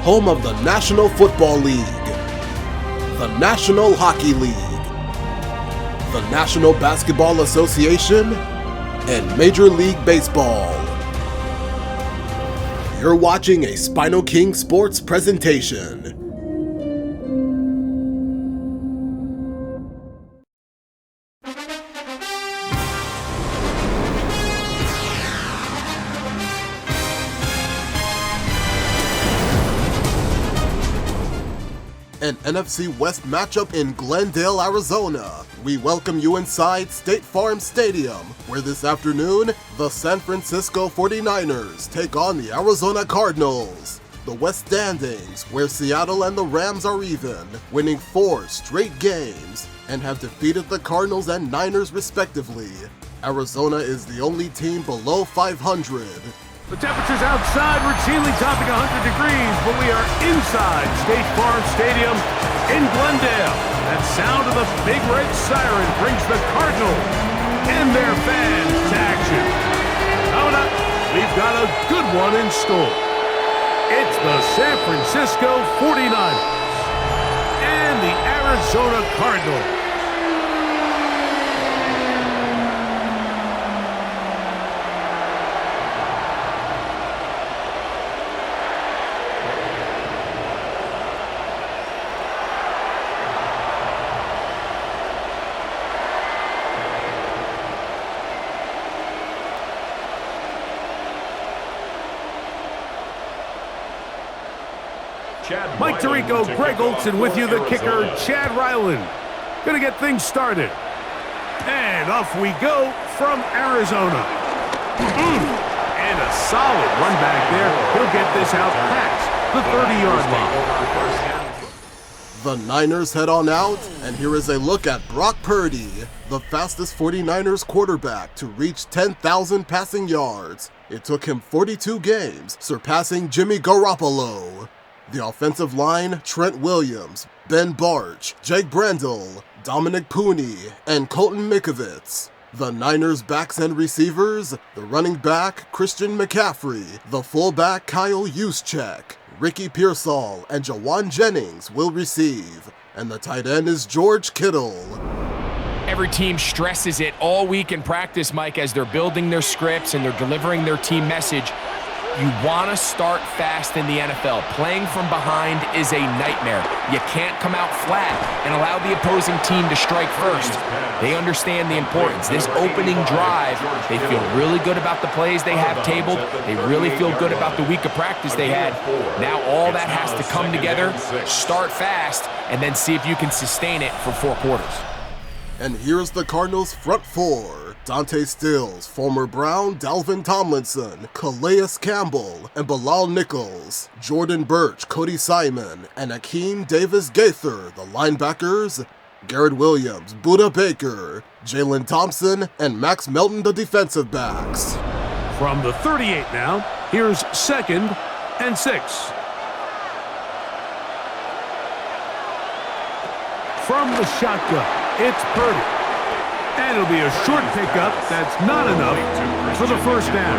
home of the National Football League, the National Hockey League, the National Basketball Association, and Major League Baseball. You're watching a SpinoKing Sports presentation. An NFC West matchup in Glendale, Arizona. We welcome you inside State Farm Stadium, where this afternoon, the San Francisco 49ers take on the Arizona Cardinals. The West standings, where Seattle and the Rams are even, winning 4 straight games, and have defeated the Cardinals and Niners respectively. Arizona is the only team below 500. The temperatures outside routinely topping 100 degrees, but we are inside State Farm Stadium in Glendale. That sound of the big red siren brings the Cardinals and their fans to action. Coming up, we've got a good one in store. It's the San Francisco 49ers and the Arizona Cardinals. Mike Tirico, Greg Olson with you, the kicker, Chad Ryland. Gonna get things started. And off we go from Arizona. And a solid run back there. He'll get this out past the 30-yard line. The Niners head on out, and here is a look at Brock Purdy, the fastest 49ers quarterback to reach 10,000 passing yards. It took him 42 games, surpassing Jimmy Garoppolo. The offensive line, Trent Williams, Ben Barch, Jake Brendel, Dominic Pooney, and Colton Mikovits. The Niners' backs and receivers, the running back, Christian McCaffrey, the fullback, Kyle Juszczyk, Ricky Pearsall, and Jawan Jennings will receive, and the tight end is George Kittle. Every team stresses it all week in practice, Mike, as they're building their scripts and they're delivering their team message. You want to start fast in the NFL. Playing from behind is a nightmare. You can't come out flat and allow the opposing team to strike first. They understand the importance. This opening drive, they feel really good about the plays they have tabled. They really feel good about the week of practice they had. Now all that has to come together, start fast, and then see if you can sustain it for 4 quarters. And here's the Cardinals' front 4. Dante Stills, former Brown, Dalvin Tomlinson, Calais Campbell, and Bilal Nichols, Jordan Birch, Cody Simon, and Akeem Davis-Gaither, the linebackers, Garrett Williams, Budda Baker, Jalen Thompson, and Max Melton, the defensive backs. From the 38 now, here's 2nd and 6. From the shotgun, it's Purdy. And it'll be a short pickup that's not enough for the first down.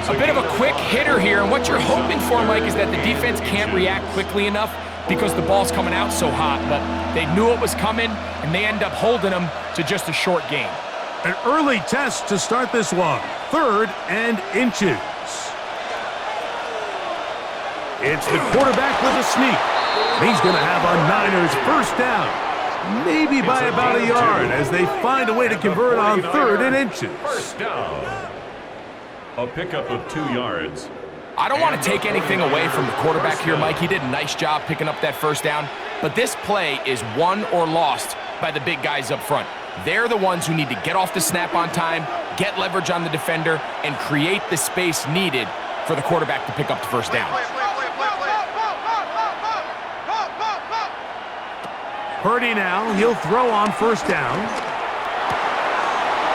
A bit of a quick hitter here, and what you're hoping for, Mike, is that the defense can't react quickly enough because the ball's coming out so hot, but they knew it was coming, and they end up holding them to just a short gain. An early test to start this one. 3rd and inches. It's the quarterback with a sneak. He's going to have a Niners first down. Maybe by about a yard as they find a way to convert on 3rd and inches. First down. A pickup of 2 yards. I don't want to take anything away from the quarterback here, Mike. He did a nice job picking up that first down. But this play is won or lost by the big guys up front. They're the ones who need to get off the snap on time, get leverage on the defender, and create the space needed for the quarterback to pick up the first down. Purdy now, he'll throw on first down.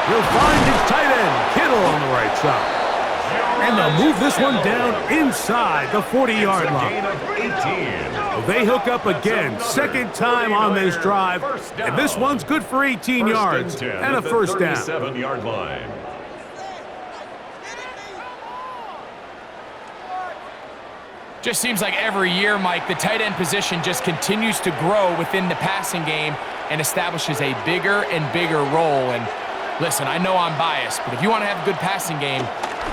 He'll find his tight end, Kittle, on the right side. And they'll move this one down inside the 40-yard line. They hook up again, 2nd time on this drive, and this one's good for 18 yards and a first down. 37-yard line. Just seems like every year, Mike, the tight end position just continues to grow within the passing game and establishes a bigger and bigger role. And listen, I know I'm biased, but if you want to have a good passing game,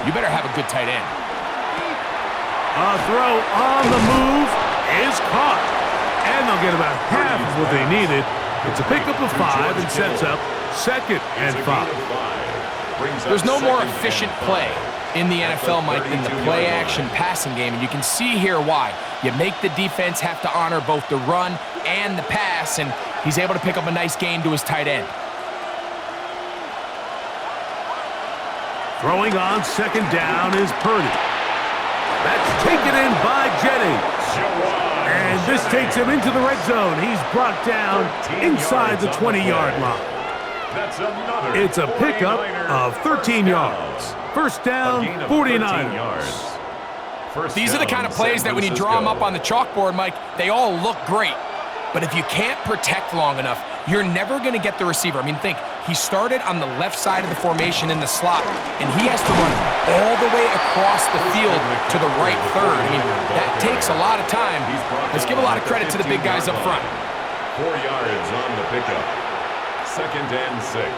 you better have a good tight end. A throw on the move is caught. And they'll get about half of what they needed. It's a pickup of 5 and sets up 2nd and 5. There's no more efficient play in the NFL, Mike, than the play-action passing game, and you can see here why. You make the defense have to honor both the run and the pass, and he's able to pick up a nice gain to his tight end. Throwing on 2nd down is Purdy. That's taken in by Jennings. And this takes him into the red zone. He's brought down inside the 20-yard line. It's a pickup of 13 yards. First down, 49ers. These are the kind of plays that when you draw them up on the chalkboard, Mike, they all look great. But if you can't protect long enough, you're never going to get the receiver. I mean, think, he started on the left side of the formation in the slot, and he has to run all the way across the field to the right third. I mean, that takes a lot of time. Let's give a lot of credit to the big guys up front. 4 yards on the pickup. 2nd and 6.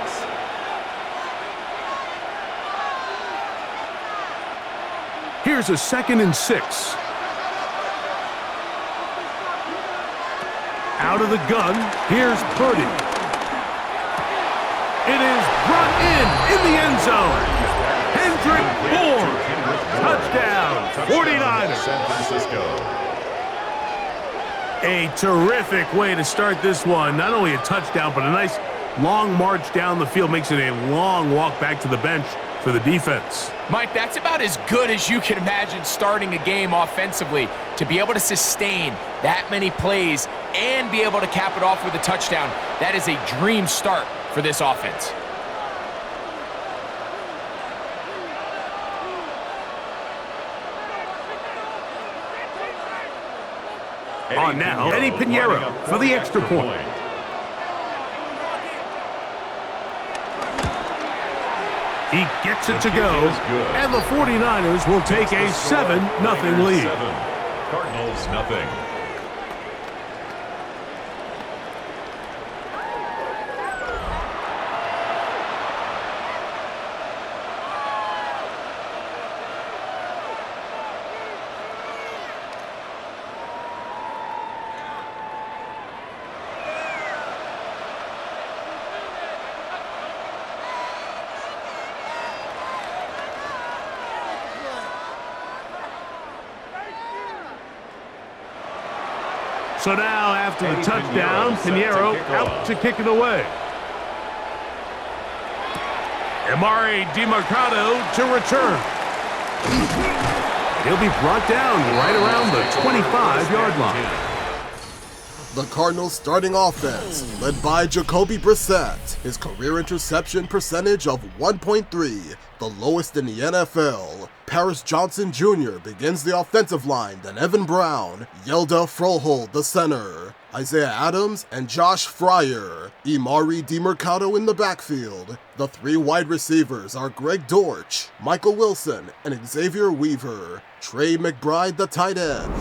Here's a 2nd and 6. Out of the gun, here's Purdy. It is brought in the end zone. Hendrick Bourne. Touchdown, 49ers. San Francisco. A terrific way to start this one. Not only a touchdown, but a nice long march down the field. Makes it a long walk back to the bench for the defense. Mike, that's about as good as you can imagine starting a game offensively. To be able to sustain that many plays and be able to cap it off with a touchdown, that is a dream start for this offense. On now, Eddie Pinheiro for the extra point. He gets it to go, and the 49ers will take a 7-0 lead. Cardinals, nothing. So now, after the touchdown, Pinheiro out to kick it away. Emari Demercado to return. He'll be brought down right around the 25-yard line. The Cardinals' starting offense, led by Jacoby Brissett, his career interception percentage of 1.3, the lowest in the NFL. Paris Johnson Jr. begins the offensive line, then Evan Brown, Yelda Frohold the center, Isaiah Adams and Josh Fryer, Emari Demercado in the backfield. The 3 wide receivers are Greg Dortch, Michael Wilson, and Xavier Weaver. Trey McBride the tight end.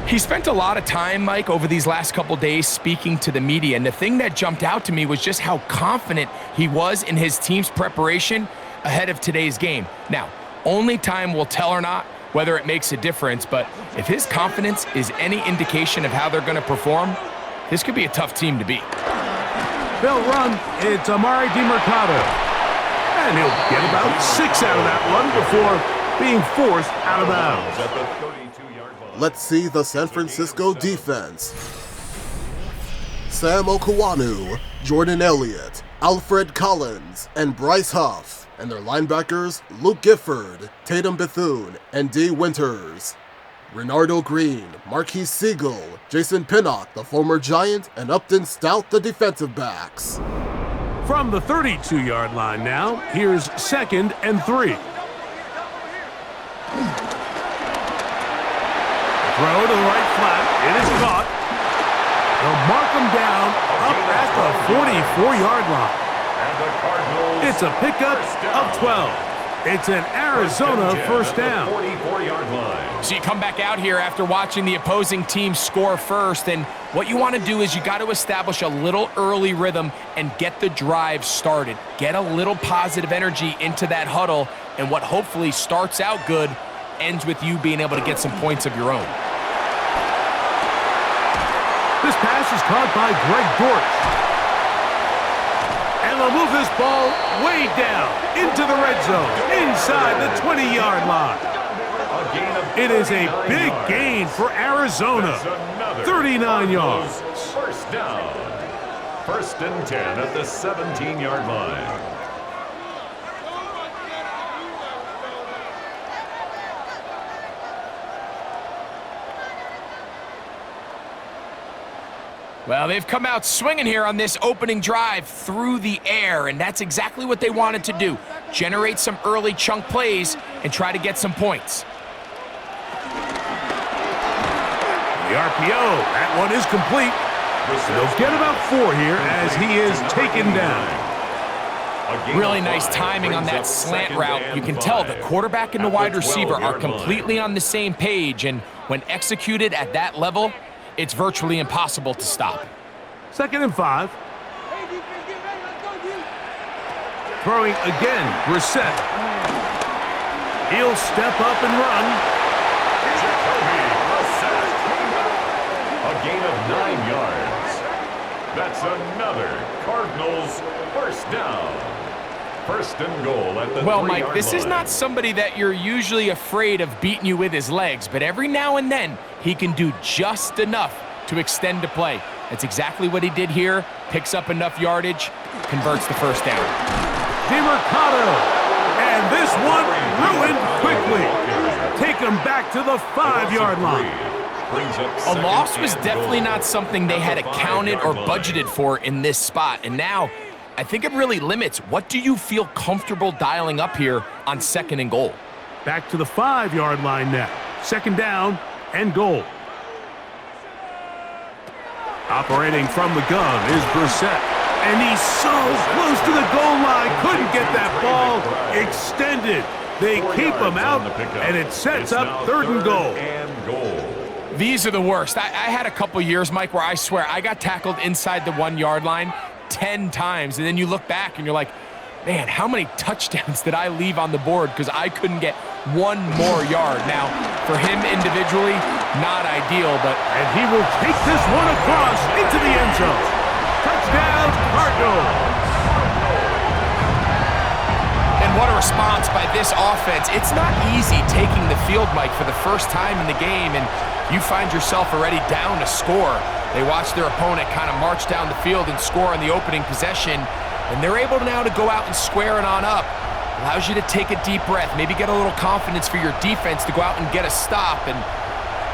He spent a lot of time, Mike, over these last couple days speaking to the media, and the thing that jumped out to me was just how confident he was in his team's preparation ahead of today's game. Now, only time will tell or not whether it makes a difference, but if his confidence is any indication of how they're going to perform, this could be a tough team to beat. They'll run. It's Emari Demercado. And he'll get about 6 out of that one before being forced out of bounds. Let's see the San Francisco defense. Sam Okuwanu, Jordan Elliott, Alfred Collins, and Bryce Huff. And their linebackers, Luke Gifford, Tatum Bethune, and D. Winters. Renardo Green, Marquise Siegel, Jason Pinnock, the former Giant, and Upton Stout, the defensive backs. From the 32-yard line now, here's 2nd and 3. Throw to the right flat. It is caught. They'll mark him down up at the 44-yard line. And the Cardinals. It's a pickup of 12. It's an Arizona first down. 44-yard line. So you come back out here after watching the opposing team score first, and what you want to do is you got to establish a little early rhythm and get the drive started. Get a little positive energy into that huddle, and what hopefully starts out good ends with you being able to get some points of your own. This pass is caught by Greg Dortch. And they'll move this ball way down into the red zone, inside the 20-yard line. It is a big gain for Arizona, 39 yards. First down. First and 10 at the 17-yard line. Well, they've come out swinging here on this opening drive through the air, and that's exactly what they wanted to do. Generate some early chunk plays and try to get some points. The RPO, that one is complete. They'll get about 4 here as he is taken down. Really nice timing on that slant route. You can tell the quarterback and the wide receiver are completely on the same page, and when executed at that level, it's virtually impossible to stop. 2nd and 5. Throwing again, Brissett. He'll step up and run. A gain of 9 yards. That's another Cardinals first down. First and goal at the 3-yard line. Well, Mike, this is not somebody that you're usually afraid of beating you with his legs, but every now and then he can do just enough to extend the play. That's exactly what he did here. Picks up enough yardage, converts the first down. DeMercado, and this one ruined quickly. Take him back to the 5-yard line. A loss was definitely not something they had accounted or budgeted for in this spot, and now I think it really limits what do you feel comfortable dialing up here on 2nd and goal. Back to the 5-yard line now. 2nd down and goal. Operating from the gun is Brissett. And he's so close to the goal line. Couldn't get that ball extended. They keep him out, and it sets up 3rd and goal. These are the worst. I had a couple years, Mike, where I swear I got tackled inside the 1-yard line 10 times, and then you look back and you're like, man, how many touchdowns did I leave on the board because I couldn't get one more yard? Now, for him individually, not ideal, but... And he will take this one across into the end zone. Touchdown, Cardinals! And what a response by this offense. It's not easy taking the field, Mike, for the first time in the game, and you find yourself already down to score. They watch their opponent kind of march down the field and score on the opening possession, and they're able now to go out and square it on up. Allows you to take a deep breath, maybe get a little confidence for your defense to go out and get a stop, and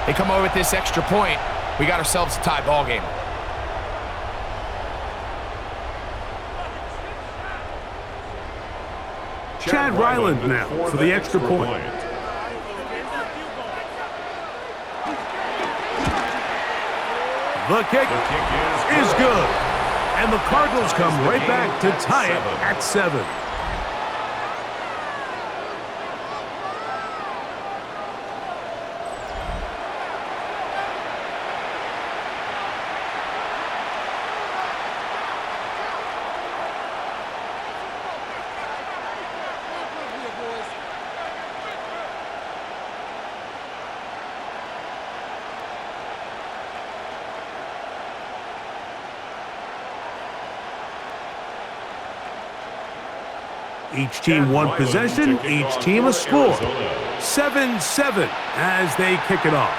they come over with this extra point. We got ourselves a tie ball game. Chad Ryland now for the extra point. The kick is good. And the Cardinals come right back to tie it at 7. Each team one possession, each team a score. 7-7 as they kick it off.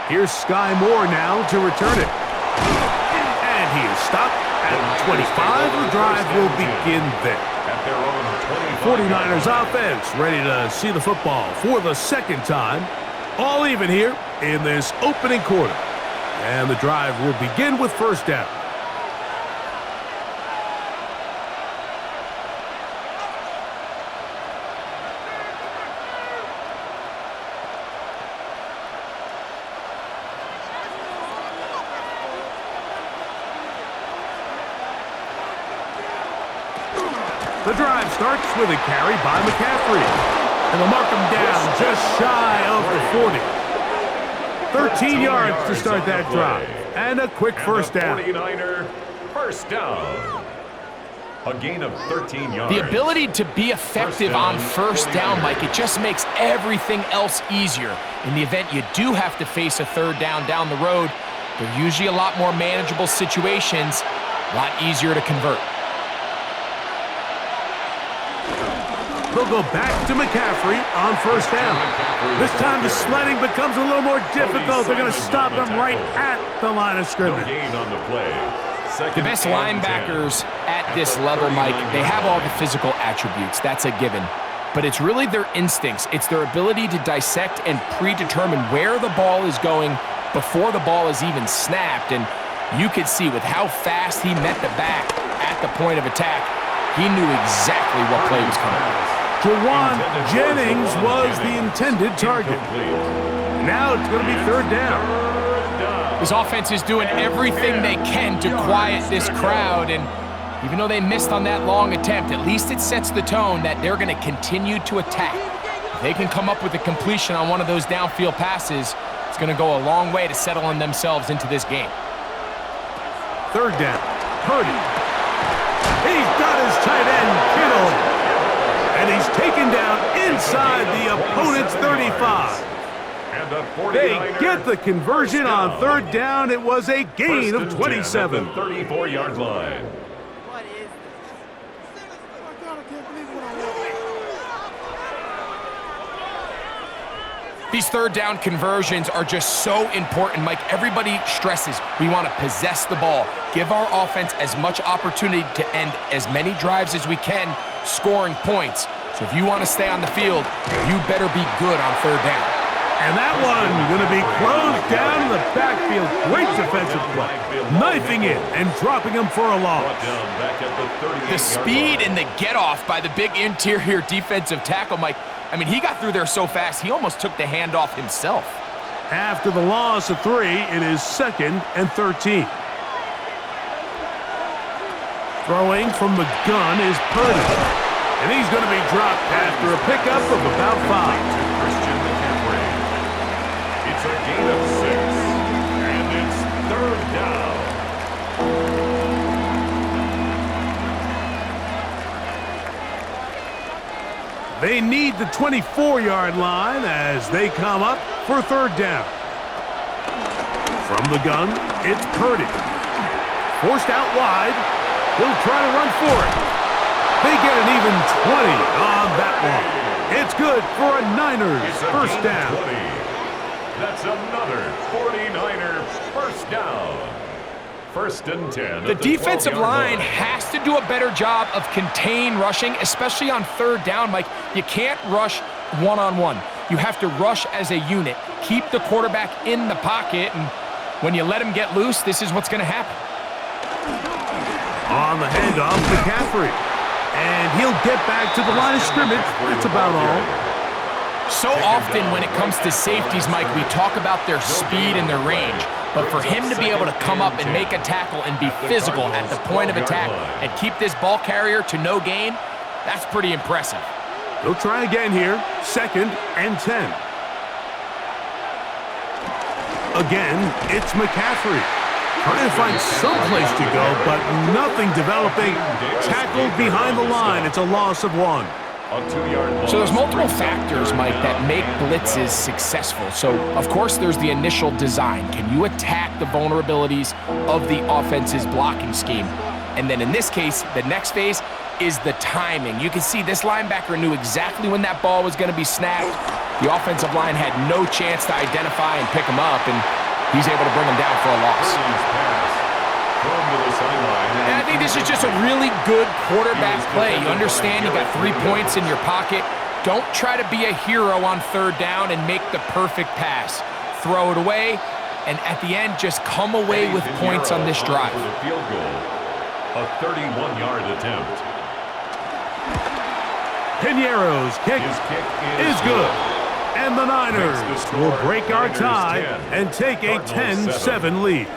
Here's Sky Moore now to return it. And he is stopped at 25. The drive will begin there. 49ers offense ready to see the football for the 2nd time. All even here in this opening quarter. And the drive will begin with 1st down. The drive starts with a carry by McCaffrey. And they'll mark him down just shy of the 40. 13 yards to start that drive. And a quick first down. 49er first down. A gain of 13 yards. The ability to be effective on first down, Mike, it just makes everything else easier. In the event you do have to face a third down the road, they're usually a lot more manageable situations, a lot easier to convert. They'll go back to McCaffrey on first down. This time the sledding becomes a little more difficult. They're going to stop him right at the line of scrimmage. The best linebackers at this level, Mike, they have all the physical attributes. That's a given. But it's really their instincts. It's their ability to dissect and predetermine where the ball is going before the ball is even snapped. And you could see with how fast he met the back at the point of attack, he knew exactly what play was coming. Jawan Jennings was the intended target. Now it's going to be third down. This offense is doing everything they can to quiet this crowd, and even though they missed on that long attempt, at least it sets the tone that they're going to continue to attack. If they can come up with a completion on one of those downfield passes, it's going to go a long way to settling themselves into this game. Third down. Purdy. He's got his tight end, Kittle. And he's taken down inside the opponent's 35. They get the conversion on third down. It was a gain of 27. 34-yard line. These third down conversions are just so important, Mike. Everybody stresses we want to possess the ball, give our offense as much opportunity to end as many drives as we can, scoring points. So if you want to stay on the field, you better be good on third down. And that one going to be closed down in the backfield. Great defensive play. Knifing it and dropping him for a loss. The speed and the get-off by the big interior defensive tackle, Mike. I mean, he got through there so fast, he almost took the handoff himself. After the loss of 3, it is 2nd and 13. Throwing from the gun is Purdy. And he's going to be dropped after a pickup of about 5. It's a gain of 6, and it's third down. They need the 24-yard line as they come up for third down. From the gun, it's Purdy. Forced out wide. He'll try to run for it. They get an even 20 on that one. It's good for a Niners first down. 20. That's another 49er first down. First and 10. The defensive line has to do a better job of contain rushing, especially on third down, Mike. You can't rush one-on-one. You have to rush as a unit. Keep the quarterback in the pocket, and when you let him get loose, this is what's going to happen. On the handoff, McCaffrey. And he'll get back to the line of scrimmage. That's about all. So often when it comes to safeties, Mike, we talk about their speed and their range. But for him to be able to come up and make a tackle and be physical at the point of attack and keep this ball carrier to no gain, that's pretty impressive. They'll try again here. 2nd and 10. Again, it's McCaffrey. Trying to find some place to go, but nothing developing. Tackled behind the line. It's a loss of 1. So there's multiple factors, Mike, that make blitzes successful. So, of course, there's the initial design. Can you attack the vulnerabilities of the offense's blocking scheme? And then in this case, the next phase is the timing. You can see this linebacker knew exactly when that ball was going to be snapped. The offensive line had no chance to identify and pick him up, and he's able to bring him down for a loss. And I think this is just a really good quarterback play. You understand you got 3 points in your pocket. Don't try to be a hero on third down and make the perfect pass. Throw it away, and at the end, just come away with points on this drive. Field goal, a 31-yard attempt. Piñeiro's kick is good. And the Niners will break our tie and take a 10-7 lead.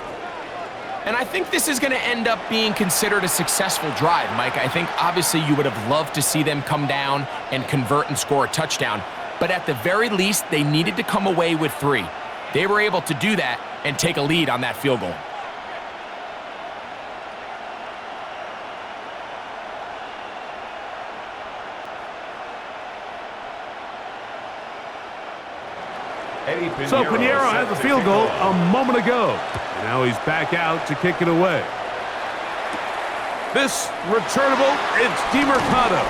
And I think this is going to end up being considered a successful drive, Mike. I think obviously you would have loved to see them come down and convert and score a touchdown. But at the very least, they needed to come away with 3. They were able to do that and take a lead on that field goal. So Pinheiro had the field goal a moment ago. And now he's back out to kick it away. This returnable, it's DeMercado.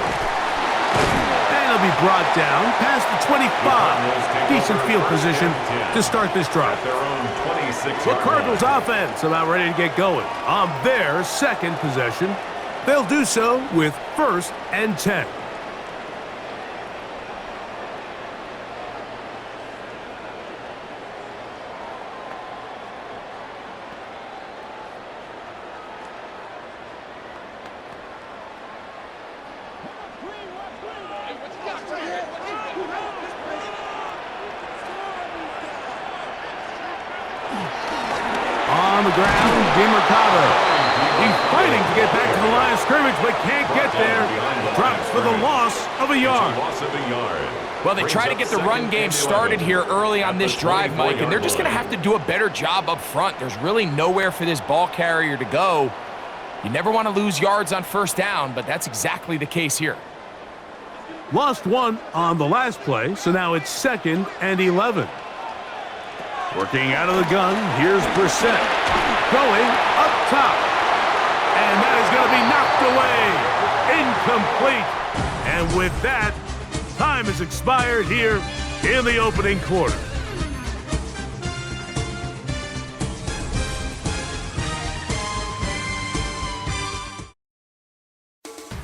And he'll be brought down past the 25. Decent field position to start this drive. The Cardinals offense about ready to get going on their second possession. They'll do so with 1st and 10. On the ground, DeMercado. He's fighting to get back to the line of scrimmage, but can't get there. Drops for the loss of a yard. Well, they try to get the run game started here early on this drive, Mike, and they're just going to have to do a better job up front. There's really nowhere for this ball carrier to go. You never want to lose yards on 1st down, but that's exactly the case here. Lost 1 on the last play, so now it's 2nd and 11. Working out of the gun, here's Brissett. Going up top. And that is going to be knocked away. Incomplete. And with that, time has expired here in the opening quarter.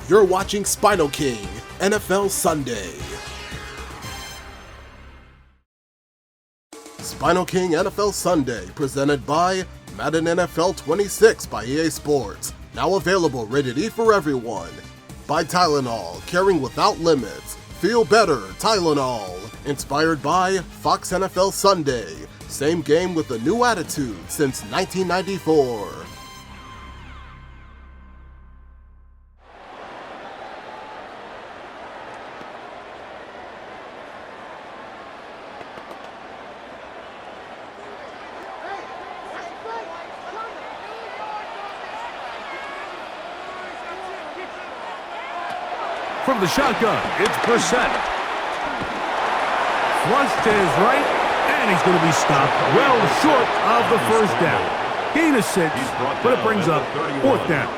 You're watching SpinoKing NFL Sunday. SpinoKing NFL Sunday, presented by Madden NFL 26 by EA Sports. Now available rated E for everyone. By Tylenol, caring without limits. Feel better, Tylenol. Inspired by Fox NFL Sunday. Same game with a new attitude since 1994. From the shotgun, it's Brissett. Flushed to his right, and he's going to be stopped well short of the 1st down. Gain of 6, but it brings up 4th down.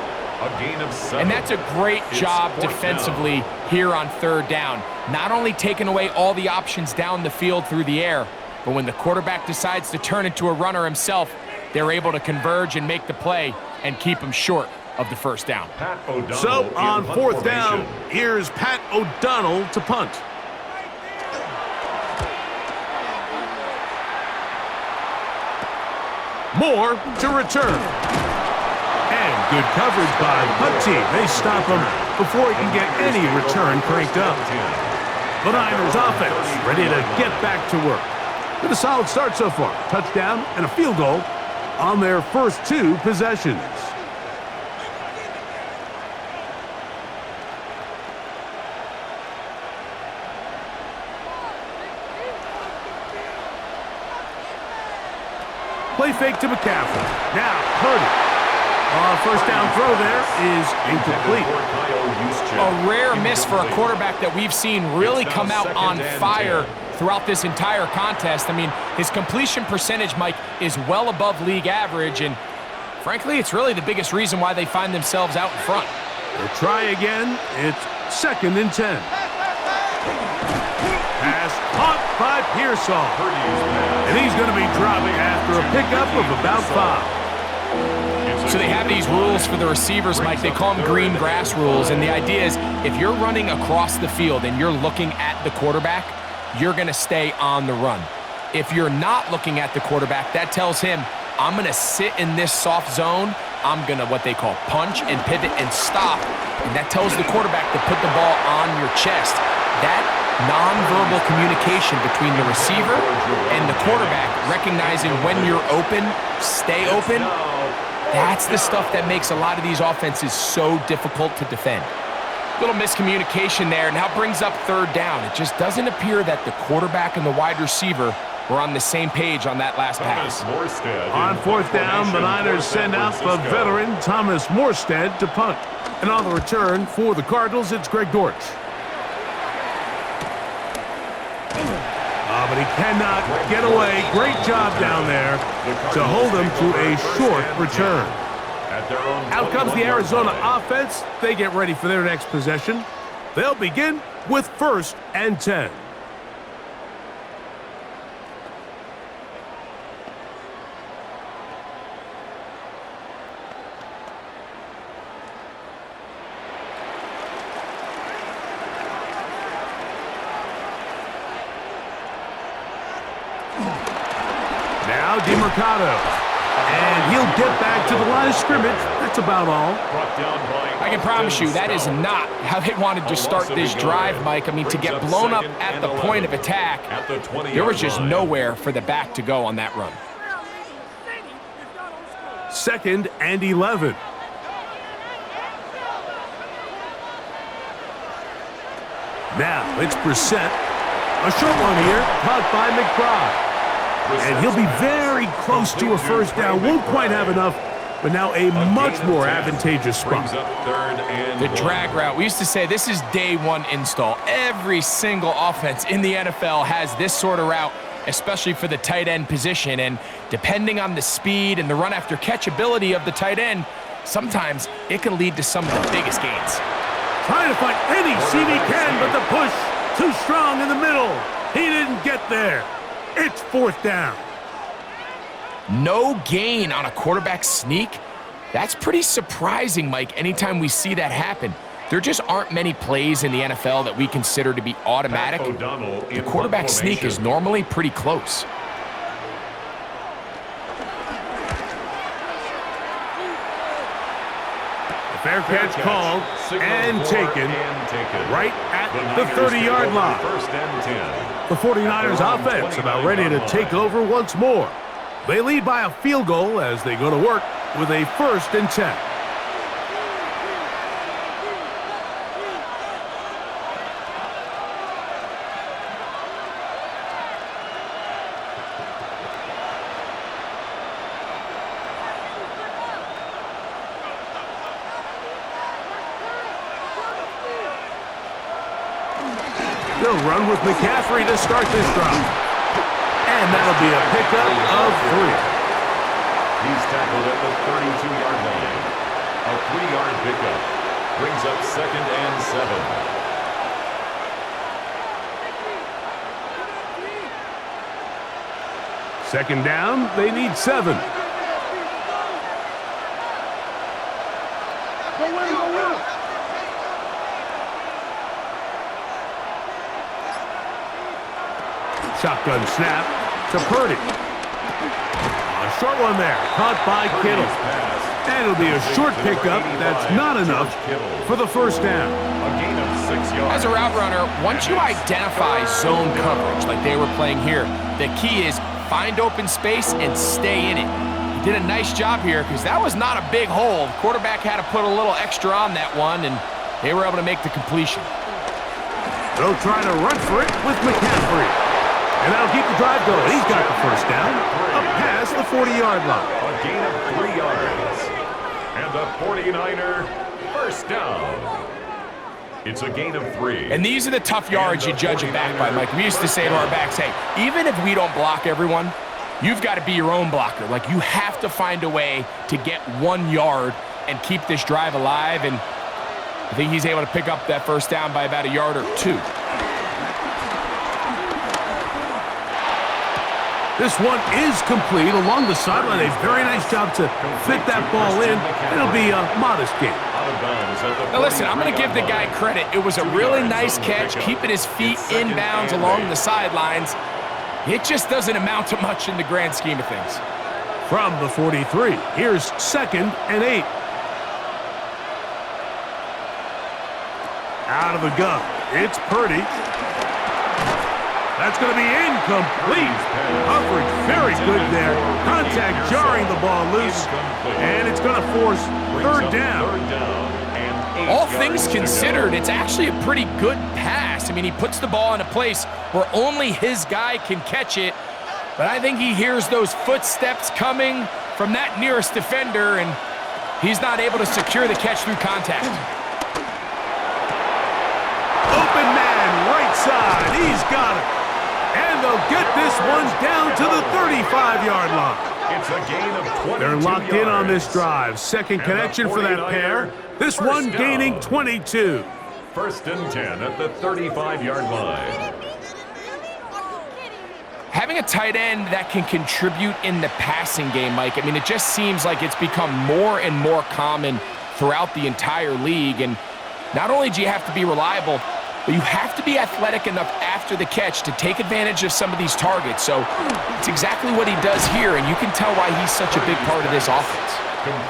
And that's a great job defensively here on 3rd down. Not only taking away all the options down the field through the air, but when the quarterback decides to turn into a runner himself, they're able to converge and make the play and keep him short of the 1st down. So on 4th down, here's Pat O'Donnell to punt. Moore to return. And good coverage by the punt team. They stop him before he can get any return cranked up. The Niners offense ready to get back to work. With a solid start so far. Touchdown and a field goal on their first 2 possessions. Play fake to McCaffrey. Now, Purdy. 1st down throw there is incomplete. A rare miss for a quarterback that we've seen really come out on fire throughout this entire contest. I mean, his completion percentage, Mike, is well above league average, and frankly, it's really the biggest reason why they find themselves out in front. They'll try again. It's 2nd and 10. Pass caught by Pearsall. And he's going to be dropped after a pickup of about 5. So they have these rules for the receivers, Mike. They call them green grass rules. And the idea is if you're running across the field and you're looking at the quarterback, you're going to stay on the run. If you're not looking at the quarterback, that tells him, I'm going to sit in this soft zone. I'm going to what they call punch and pivot and stop. And that tells the quarterback to put the ball on your chest. That nonverbal communication between the receiver and the quarterback, recognizing when you're open, stay open, That's the stuff that makes a lot of these offenses so difficult to defend. Little miscommunication there, now brings up third down. It just doesn't appear that the quarterback and the wide receiver were on the same page on that last pass. On fourth down, the Niners send out the veteran Thomas Morstead to punt. And on the return for the Cardinals, it's Greg Dortch. But he cannot get away. Great job down there to hold him to a short return. Out comes the Arizona offense. They get ready for their next possession. They'll begin with 1st and 10. Now DeMarcado, and he'll get back to the line of scrimmage. That's about all. I can promise you that is not how they wanted to start this drive, Mike. I mean, to get blown up at the point of attack, there was just nowhere for the back to go on that run. 2nd and 11. Now it's Brissett. A short one here, caught by McBride. And he'll be very close to a first down. Won't quite have enough, but now a much more advantageous spot. The drag route. We used to say this is day one install. Every single offense in the NFL has this sort of route, especially for the tight end position. And depending on the speed and the run after catch ability of the tight end, sometimes it can lead to some of the biggest gains. Trying to find any seam he can, but the push too strong in the middle. He didn't get there. It's 4th down. No gain on a quarterback sneak? That's pretty surprising, Mike, anytime we see that happen. There just aren't many plays in the NFL that we consider to be automatic. The quarterback sneak is normally pretty close. The fair catch called and taken right at the 30-yard line. 1st and 10. The 49ers offense about ready to take over once more. They lead by a field goal as they go to work with a 1st and 10. They'll run with McCaffrey to start this drive. And that'll be a pickup of 3. He's tackled at the 32-yard line. A 3-yard pickup brings up 2nd and 7. 2nd down, they need 7. Shotgun snap to Purdy. A short one there, caught by Kittle. And it'll be a short pickup. That's not enough for the 1st down. A gain of 6 yards. As a route runner, once you identify zone coverage like they were playing here, the key is find open space and stay in it. He did a nice job here because that was not a big hole. The quarterback had to put a little extra on that one, and they were able to make the completion. They'll try to run for it with McCaffrey. And that'll keep the drive going. He's got the 1st down up past the 40-yard line. A gain of 3 yards. And the 49er 1st down. It's a gain of 3. And these are the tough yards you judge a back by, Mike. We used to say to our backs, hey, even if we don't block everyone, you've got to be your own blocker. Like, you have to find a way to get 1 yard and keep this drive alive. And I think he's able to pick up that 1st down by about a yard or 2. This one is complete along the sideline. A very nice job to fit that ball in. It'll be a modest gain. Now listen, I'm going to give the guy credit. It was a really nice catch, keeping his feet inbounds along the sidelines. It just doesn't amount to much in the grand scheme of things. From the 43, here's 2nd and 8. Out of the gun, it's Purdy. That's going to be incomplete. Coverage very good there. Contact jarring the ball loose. And it's going to force third down. All things considered, it's actually a pretty good pass. I mean, he puts the ball in a place where only his guy can catch it. But I think he hears those footsteps coming from that nearest defender, and he's not able to secure the catch through contact. Open man, right side. He's got it. And they'll get this one down to the 35-yard line. It's a gain of 22 They're locked in on yards. this drive. Second connection for that pair. This one gaining 22. First and 10 at the 35-yard line. Having a tight end that can contribute in the passing game, Mike, I mean, it just seems like it's become more and more common throughout the entire league. And not only do you have to be reliable, but you have to be athletic enough after the catch to take advantage of some of these targets. So it's exactly what he does here, and you can tell why he's such a big part of this offense.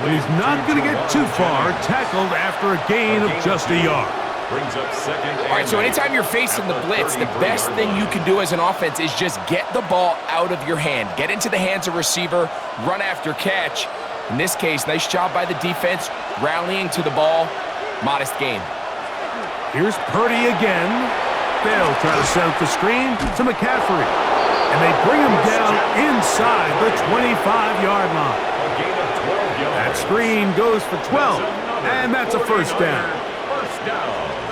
He's not going to get too far, tackled after a gain of just a yard. Brings up second. All right, so anytime you're facing the blitz, the best thing you can do as an offense is just get the ball out of your hand. Get into the hands of receiver, run after catch. In this case, nice job by the defense, rallying to the ball. Modest gain. Here's Purdy again. They'll try to set up the screen to McCaffrey. And they bring him down inside the 25-yard line. That screen goes for 12, and that's a first down.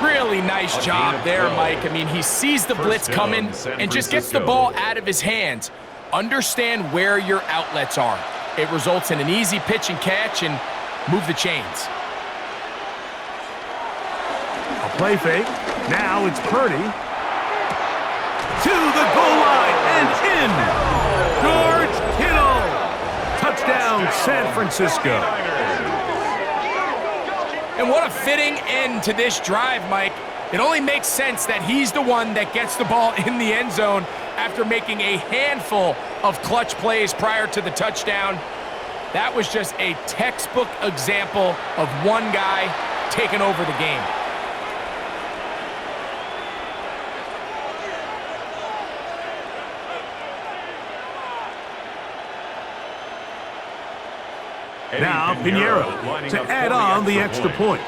Really nice job there, Mike. I mean, he sees the blitz coming and just gets the ball out of his hands. Understand where your outlets are. It results in an easy pitch and catch and move the chains. A play fake. Now it's Purdy. To the goal line and in. George Kittle. Touchdown, San Francisco. And what a fitting end to this drive, Mike. It only makes sense that he's the one that gets the ball in the end zone after making a handful of clutch plays prior to the touchdown. That was just a textbook example of one guy taking over the game. Now Pinheiro to add on the extra point.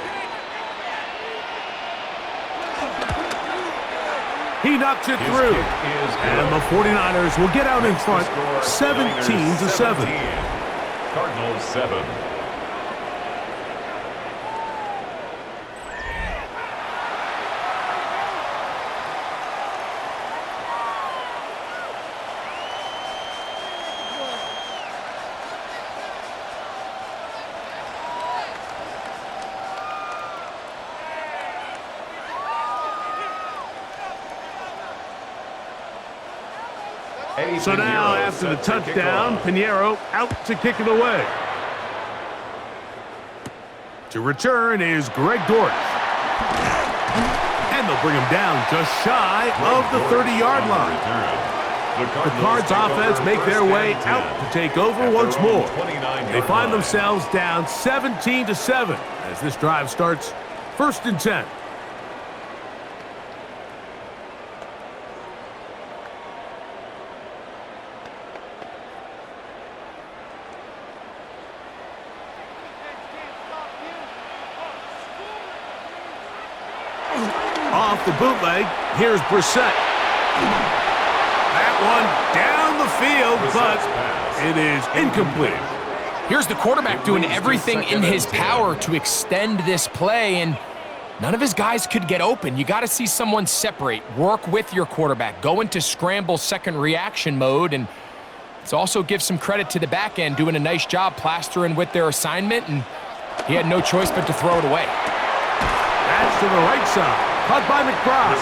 He knocks it through. And the 49ers will get out in front 17-7. Cardinals 7. So now, after the touchdown, Pinheiro out to kick it away. To return is Greg Dortch. And they'll bring him down just shy of the 30-yard line. The Cards offense make their way out to take over once more. They find themselves down 17-7 as this drive starts first and 10. Off the bootleg, here's Brissett. That one down the field, but it is incomplete. Here's the quarterback doing everything in his power to extend this play, and none of his guys could get open. You got to see someone separate, work with your quarterback, go into scramble second reaction mode, and let's also give some credit to the back end doing a nice job plastering with their assignment, and he had no choice but to throw it away. That's to the right side. Caught by McBride.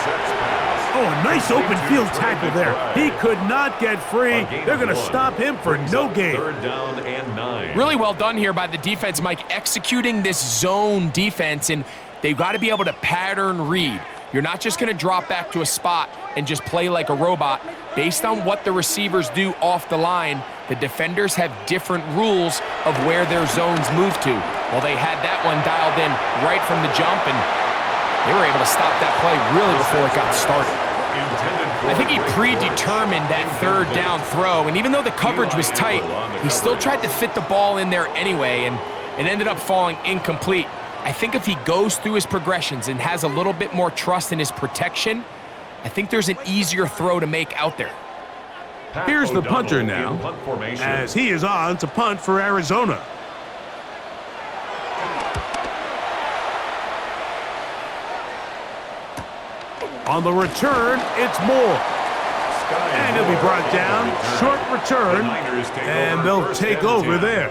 Oh, a nice open field tackle there. He could not get free. They're going to stop him for no gain. Third down and 9. Really well done here by the defense, Mike, executing this zone defense, and they've got to be able to pattern read. You're not just going to drop back to a spot and just play like a robot. Based on what the receivers do off the line, the defenders have different rules of where their zones move to. Well, they had that one dialed in right from the jump, and they were able to stop that play really before it got started. Intended I think he predetermined that third down throw, and even though the coverage was tight, he still tried to fit the ball in there anyway, and it ended up falling incomplete. I think if he goes through his progressions and has a little bit more trust in his protection, I think there's an easier throw to make out there. Here's the punter now, as he is on to punt for Arizona. On the return, it's Moore. And he'll be brought down. Short return, and they'll take over there.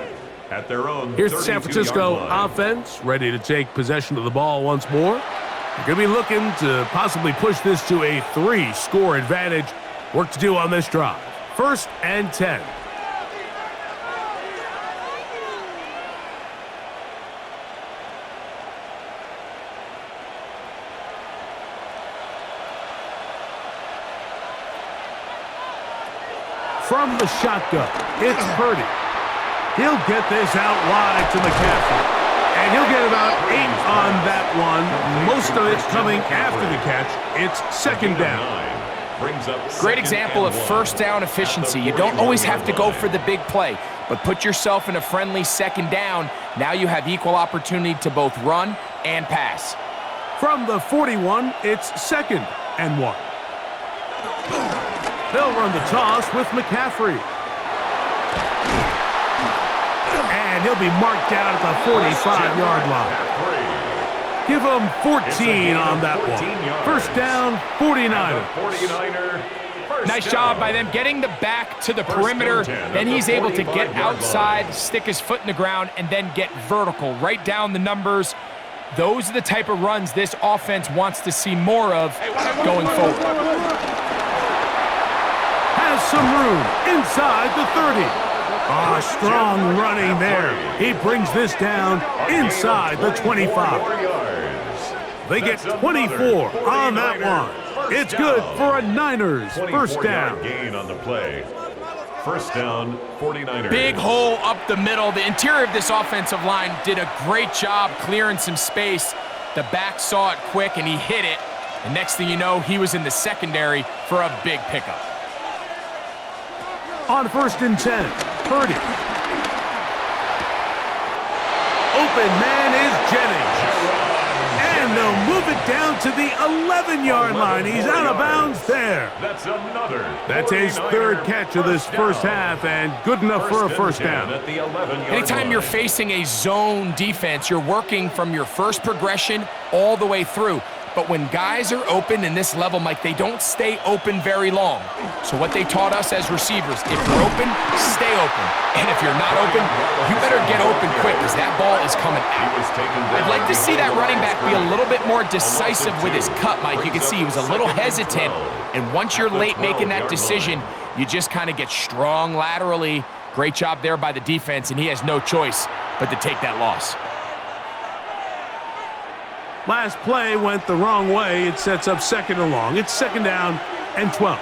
At their own Here's the San Francisco offense, ready to take possession of the ball once more. They're going to be looking to possibly push this to a 3-score advantage. Work to do on this drive. 1st and 10. From the shotgun, it's Purdy. He'll get this out wide to McCaffrey. And he'll get about 8 on that one. Most of it's coming after the catch. It's 2nd down. Great example of first down efficiency. You don't always have to go for the big play, but put yourself in a friendly 2nd down. Now you have equal opportunity to both run and pass. From the 41, it's 2nd and 1. They'll run the toss with McCaffrey. And he'll be marked down at the 45-yard line. Give him 14 on that one. 1st down, 49ers. Nice job by them getting the back to the perimeter. Then he's able to get outside, stick his foot in the ground, and then get vertical, right down the numbers. Those are the type of runs this offense wants to see more of going forward. Has some room inside the 30. Strong running there. He brings this down inside the 25. They get 24 on that one. It's good for a Niners 1st down. Gain on the play. 1st down, 49ers. Big hole up the middle. The interior of this offensive line did a great job clearing some space. The back saw it quick, and he hit it. And next thing you know, he was in the secondary for a big pickup. On 1st and 10, Purdy. Open man is Jennings. And they'll move it down to the 11-yard line. He's out of bounds there. That's his 3rd catch of this 1st half, and good enough for a 1st down. Anytime you're facing a zone defense, you're working from your first progression all the way through. But when guys are open in this level, Mike, they don't stay open very long. So what they taught us as receivers, if you're open, stay open. And if you're not open, you better get open quick because that ball is coming out. I'd like to see that running back be a little bit more decisive with his cut, Mike. You can see he was a little hesitant. And once you're late making that decision, you just kind of get strong laterally. Great job there by the defense, and he has no choice but to take that loss. Last play went the wrong way. It sets up 2nd and long. It's 2nd down and 12.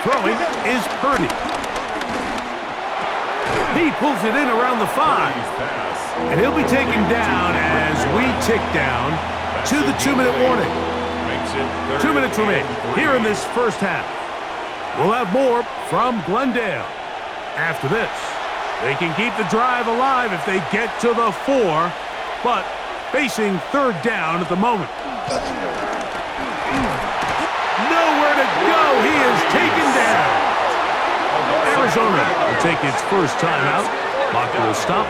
Throwing is Purdy. He pulls it in around the 5. And he'll be taken down as we tick down to the 2-minute warning. 2 minutes remain here in this 1st half. We'll have more from Glendale. After this, they can keep the drive alive if they get to the 4, but facing 3rd down at the moment. Nowhere to go. He is taken down. Arizona will take its 1st timeout. Clock will stop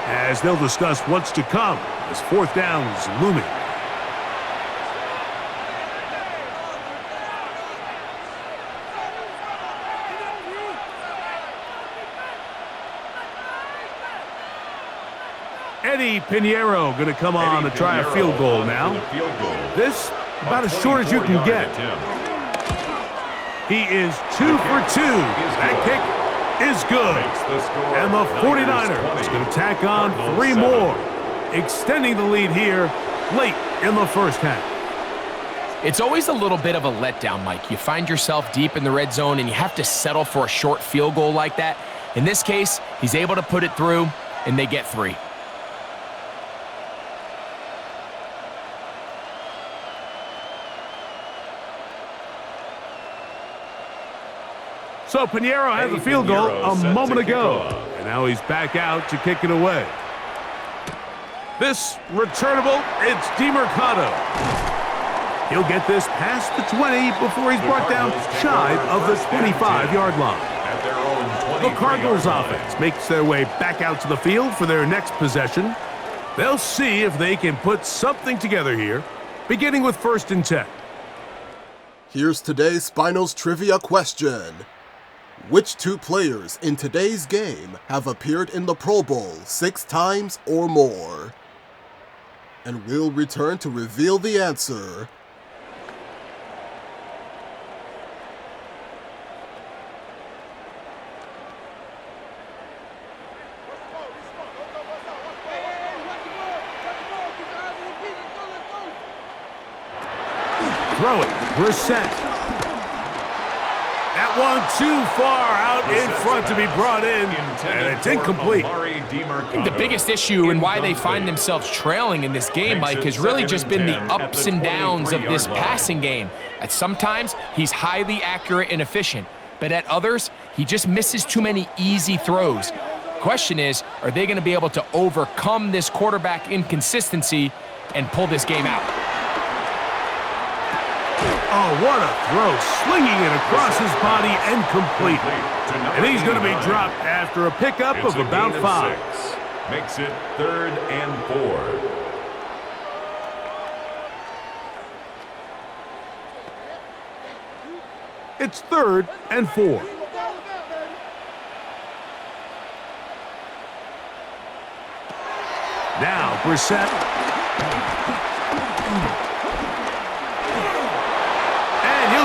as they'll discuss what's to come as 4th down is looming. Eddie Pinheiro going to come on to try a field goal now. This about as short as you can get. He is 2 for 2. That kick is good. And the 49ers is going to tack on 3 more, extending the lead here late in the 1st half. It's always a little bit of a letdown, Mike. You find yourself deep in the red zone, and you have to settle for a short field goal like that. In this case, he's able to put it through, and they get 3. So Pinheiro had the field goal a moment ago, and now he's back out to kick it away. This returnable, it's DeMercado. He'll get this past the 20 before he's brought down shy of the 25-yard line. The Cardinals offense makes their way back out to the field for their next possession. They'll see if they can put something together here, beginning with 1st and 10. Here's today's Spinos trivia question. Which 2 players in today's game have appeared in the Pro Bowl 6 times or more? And we'll return to reveal the answer. Throw it, Brissett. That one too far out in front to be brought in, and it's incomplete. I think the biggest issue and why they find themselves trailing in this game, Mike, has really just been the ups and downs of this passing game. At sometimes, he's highly accurate and efficient, but at others, he just misses too many easy throws. Question is, are they going to be able to overcome this quarterback inconsistency and pull this game out? Oh, what a throw, slinging it across his body and complete. And he's going to be dropped after a pickup of about 5. Makes it 3rd and 4. It's 3rd and 4. Now, Brissett.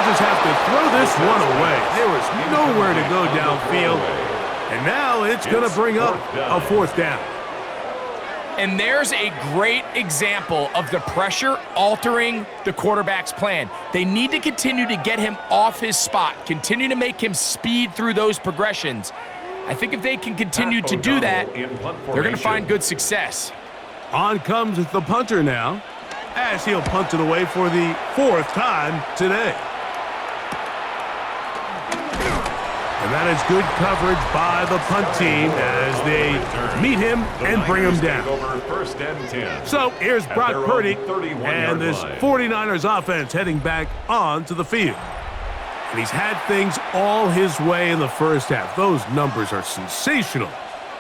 Just have to throw this one away. There was nowhere to go downfield, and now it's going to bring up a 4th down. And there's a great example of the pressure altering the quarterback's plan. They need to continue to get him off his spot, continue to make him speed through those progressions. I think if they can continue to do that, they're going to find good success. On comes the punter now, as he'll punt it away for the 4th time today. And that is good coverage by the punt team as they meet him and bring him down. So here's Brock Purdy and this 49ers offense heading back onto the field. And he's had things all his way in the first half. Those numbers are sensational.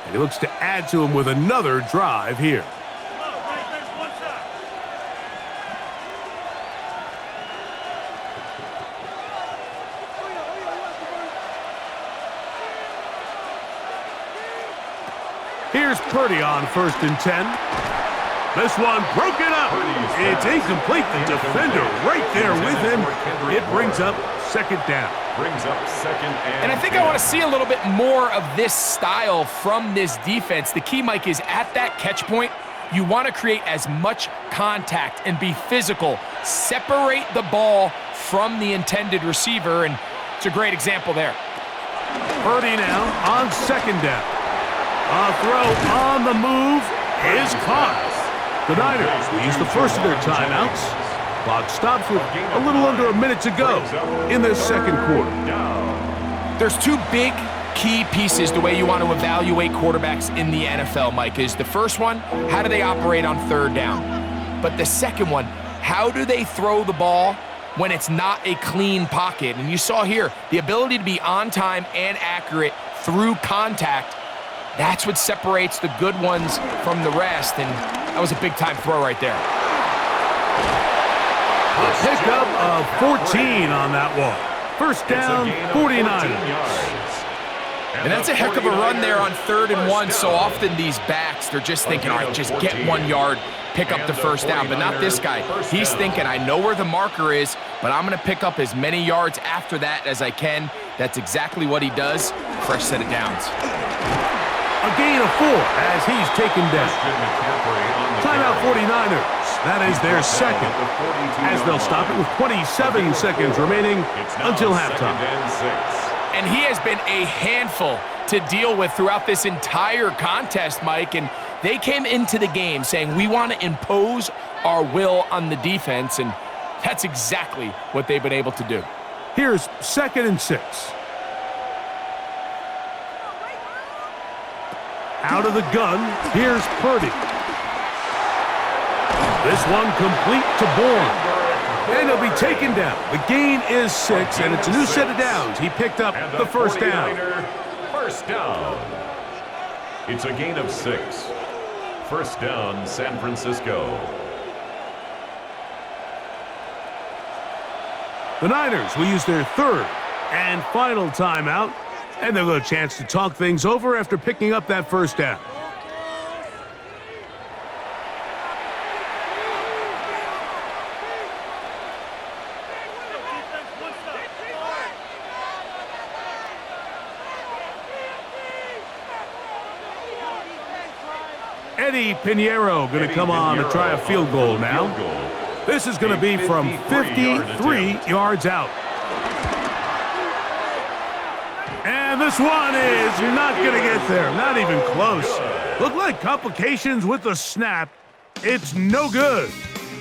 And he looks to add to them with another drive here. Here's Purdy on 1st and 10. This one broken up. It's incomplete. The defender right there with him. It brings up 2nd down. And I think I want to see a little bit more of this style from this defense. The key, Mike, is at that catch point, you want to create as much contact and be physical. Separate the ball from the intended receiver, and it's a great example there. Purdy now on 2nd down. A throw on the move is caught. The Niners use the first of their timeouts. Clock stops with a little under a minute to go in the 2nd quarter. There's 2 big key pieces the way you want to evaluate quarterbacks in the NFL, Mike, is the first one, how do they operate on 3rd down? But the second one, how do they throw the ball when it's not a clean pocket? And you saw here, the ability to be on time and accurate through contact. That's what separates the good ones from the rest, and that was a big-time throw right there. A pickup of 14 on that one. 1st down, 49ers. And that's a heck of a run there on 3rd and 1. So often these backs, they're just thinking, all right, just get 1 yard, pick up the 1st down. But not this guy. He's thinking, I know where the marker is, but I'm going to pick up as many yards after that as I can. That's exactly what he does. Fresh set of downs. A gain of 4 as he's taken down. Timeout 49ers. That is their 2nd. As they'll stop it with 27 seconds remaining until halftime. And he has been a handful to deal with throughout this entire contest, Mike. And they came into the game saying, we want to impose our will on the defense. And that's exactly what they've been able to do. Here's 2nd and 6. Out of the gun, here's Purdy. This one complete to Bourne. And he'll be taken down. The gain is 6, and it's a new set of downs. He picked up the first down. First down. It's a gain of 6. First down, San Francisco. The Niners will use their third and final timeout, and they'll get a chance to talk things over after picking up that first down. Eddie Pinheiro going to come on to try a field goal now. This is going to be from 53 yards out. And this one is not going to get there. Not even close. Look like complications with the snap. It's no good.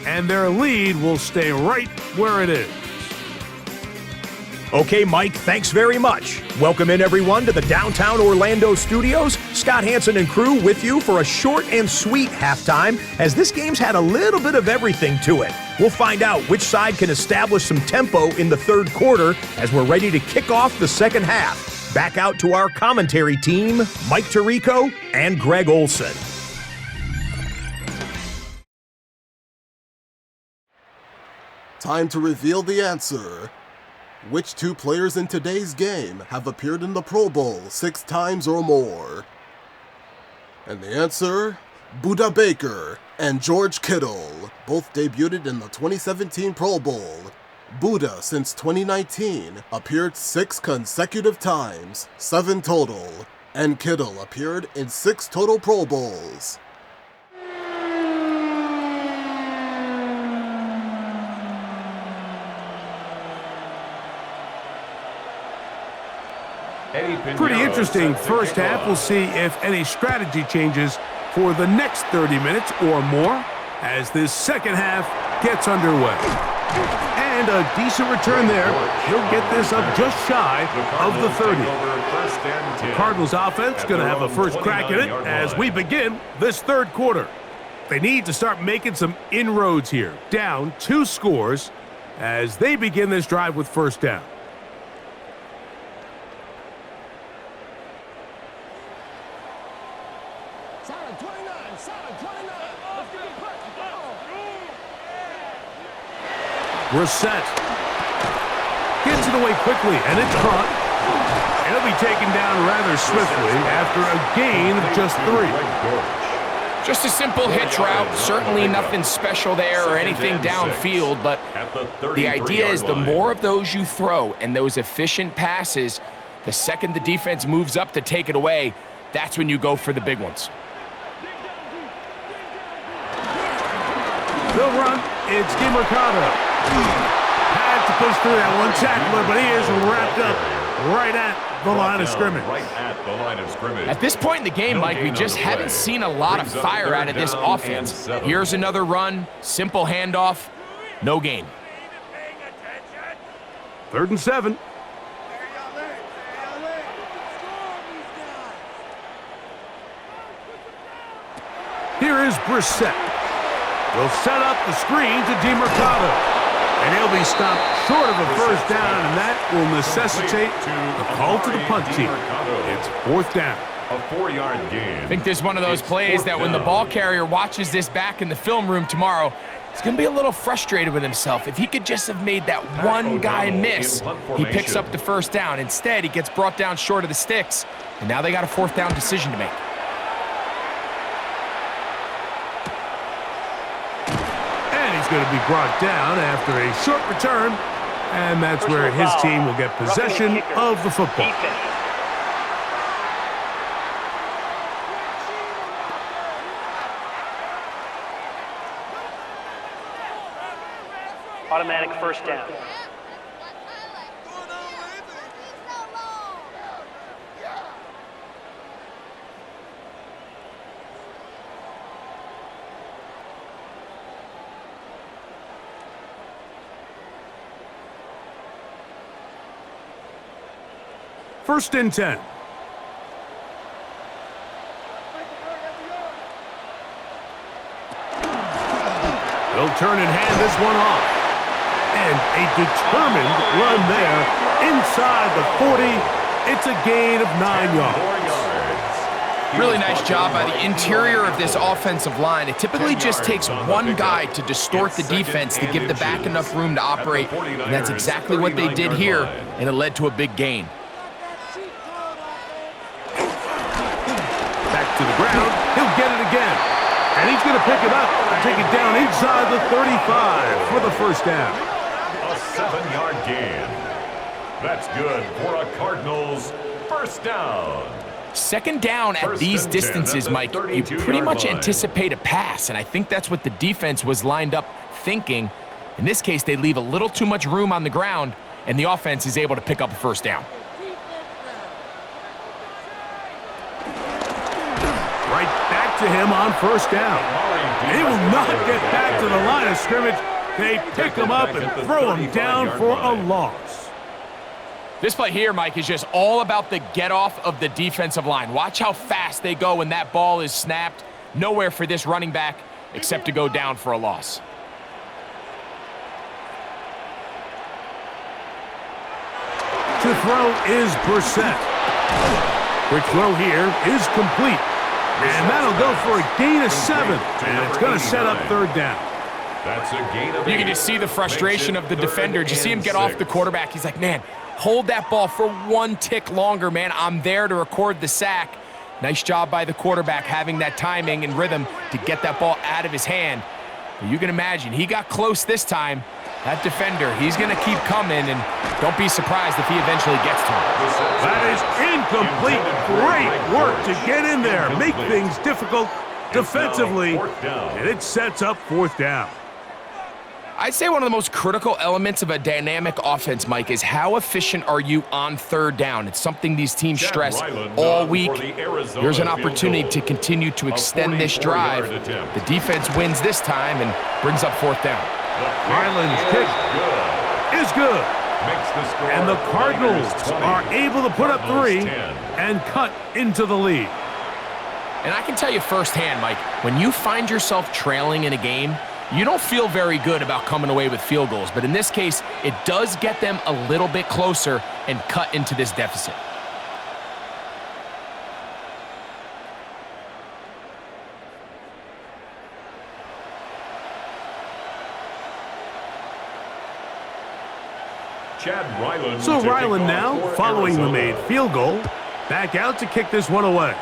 And their lead will stay right where it is. Okay, Mike, thanks very much. Welcome in, everyone, to the downtown Orlando studios. Scott Hansen and crew with you for a short and sweet halftime, as this game's had a little bit of everything to it. We'll find out which side can establish some tempo in the third quarter as we're ready to kick off the second half. Back out to our commentary team, Mike Tirico and Greg Olson. Time to reveal the answer. Which two players in today's game have appeared in the Pro Bowl 6 times or more? And the answer, Buda Baker and George Kittle, both debuted in the 2017 Pro Bowl. Buda, since 2019, appeared 6 consecutive times, 7 total, and Kittle appeared in 6 total Pro Bowls. Pretty interesting first half. We'll see if any strategy changes for the next 30 minutes or more as this second half gets underway. And a decent return there. He'll get this up just shy of the 30. The Cardinals offense going to have a first crack at it as we begin this third quarter. They need to start making some inroads here. Down 2 scores as they begin this drive with first down. Brissett gets it away quickly, and it's caught. And it'll be taken down rather swiftly after a gain of just 3. Just a simple hitch route. Certainly nothing special there or anything downfield, but the idea is the more of those you throw and those efficient passes, the second the defense moves up to take it away, that's when you go for the big ones. They'll run. It's DeMarcado. Had to push through that one tackler, but he is wrapped up right at the line of scrimmage. At this point in the game, Mike, we just haven't seen a lot of fire out of this offense. Here's another run, simple handoff, no gain. 3rd and 7. Here is Brissett. Will set up the screen to DeMarcado. And he'll be stopped short of a first down, and that will necessitate a call to the punt team. It's 4th down. A 4-yard gain. I think there's one of those plays that when the ball carrier watches this back in the film room tomorrow, he's going to be a little frustrated with himself. If he could just have made that one guy miss, he picks up the first down. Instead, he gets brought down short of the sticks, and now they got a 4th down decision to make. Going to be brought down after a short return, and that's where his team will get possession of the football. Automatic first down. First and 10. He'll turn and hand this one off. And a determined run there inside the 40. It's a gain of 9 yards. Really nice job by the interior of this offensive line. It typically just takes one guy to distort the defense to give the back enough room to operate, and that's exactly what they did here, and it led to a big gain. Back to the ground. He'll get it again. And he's going to pick it up and take it down inside the 35 for the first down. A 7-yard gain. That's good for a Cardinals first down. Second down at these distances, Mike, you pretty much anticipate a pass, and I think that's what the defense was lined up thinking. In this case, they leave a little too much room on the ground, and the offense is able to pick up a first down. Right back to him on first down. And he will not get back to the line of scrimmage. They pick him up and throw him down for a loss. This play here, Mike, is just all about the get-off of the defensive line. Watch how fast they go when that ball is snapped. Nowhere for this running back except to go down for a loss. To throw is Brissett. Quick throw here is complete. And that'll go for a gain of 7. And it's going to set up third down. That's a gain of 8. You can just see the frustration of the defender. Just see him get off the quarterback. He's like, man, hold that ball for one tick longer, man. I'm there to record the sack. Nice job by the quarterback having that timing and rhythm to get that ball out of his hand. But you can imagine, he got close this time. That defender, he's going to keep coming, and don't be surprised if he eventually gets to him. That is incomplete. Great work to get in there, make things difficult defensively, and it sets up fourth down. I'd say one of the most critical elements of a dynamic offense, Mike, is how efficient are you on third down. It's something these teams stress all week. There's an opportunity to continue to extend this drive. The defense wins this time and brings up fourth down. Ryland's kick is good. And the Cardinals are able to put up 3 and cut into the lead. And I can tell you firsthand, Mike, when you find yourself trailing in a game, you don't feel very good about coming away with field goals. But in this case, it does get them a little bit closer and cut into this deficit. So Ryland now, following the made field goal, back out to kick this one away.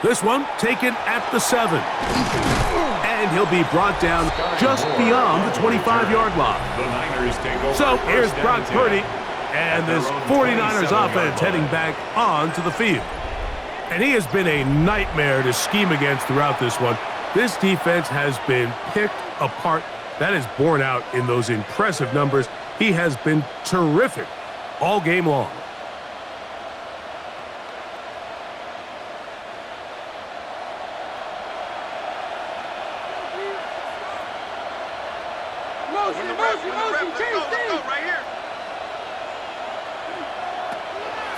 This one taken at the 7. And he'll be brought down just beyond the 25-yard line. So here's Brock Purdy and this 49ers offense heading back onto the field. And he has been a nightmare to scheme against throughout this one. This defense has been picked apart. That is borne out in those impressive numbers. He has been terrific all game long.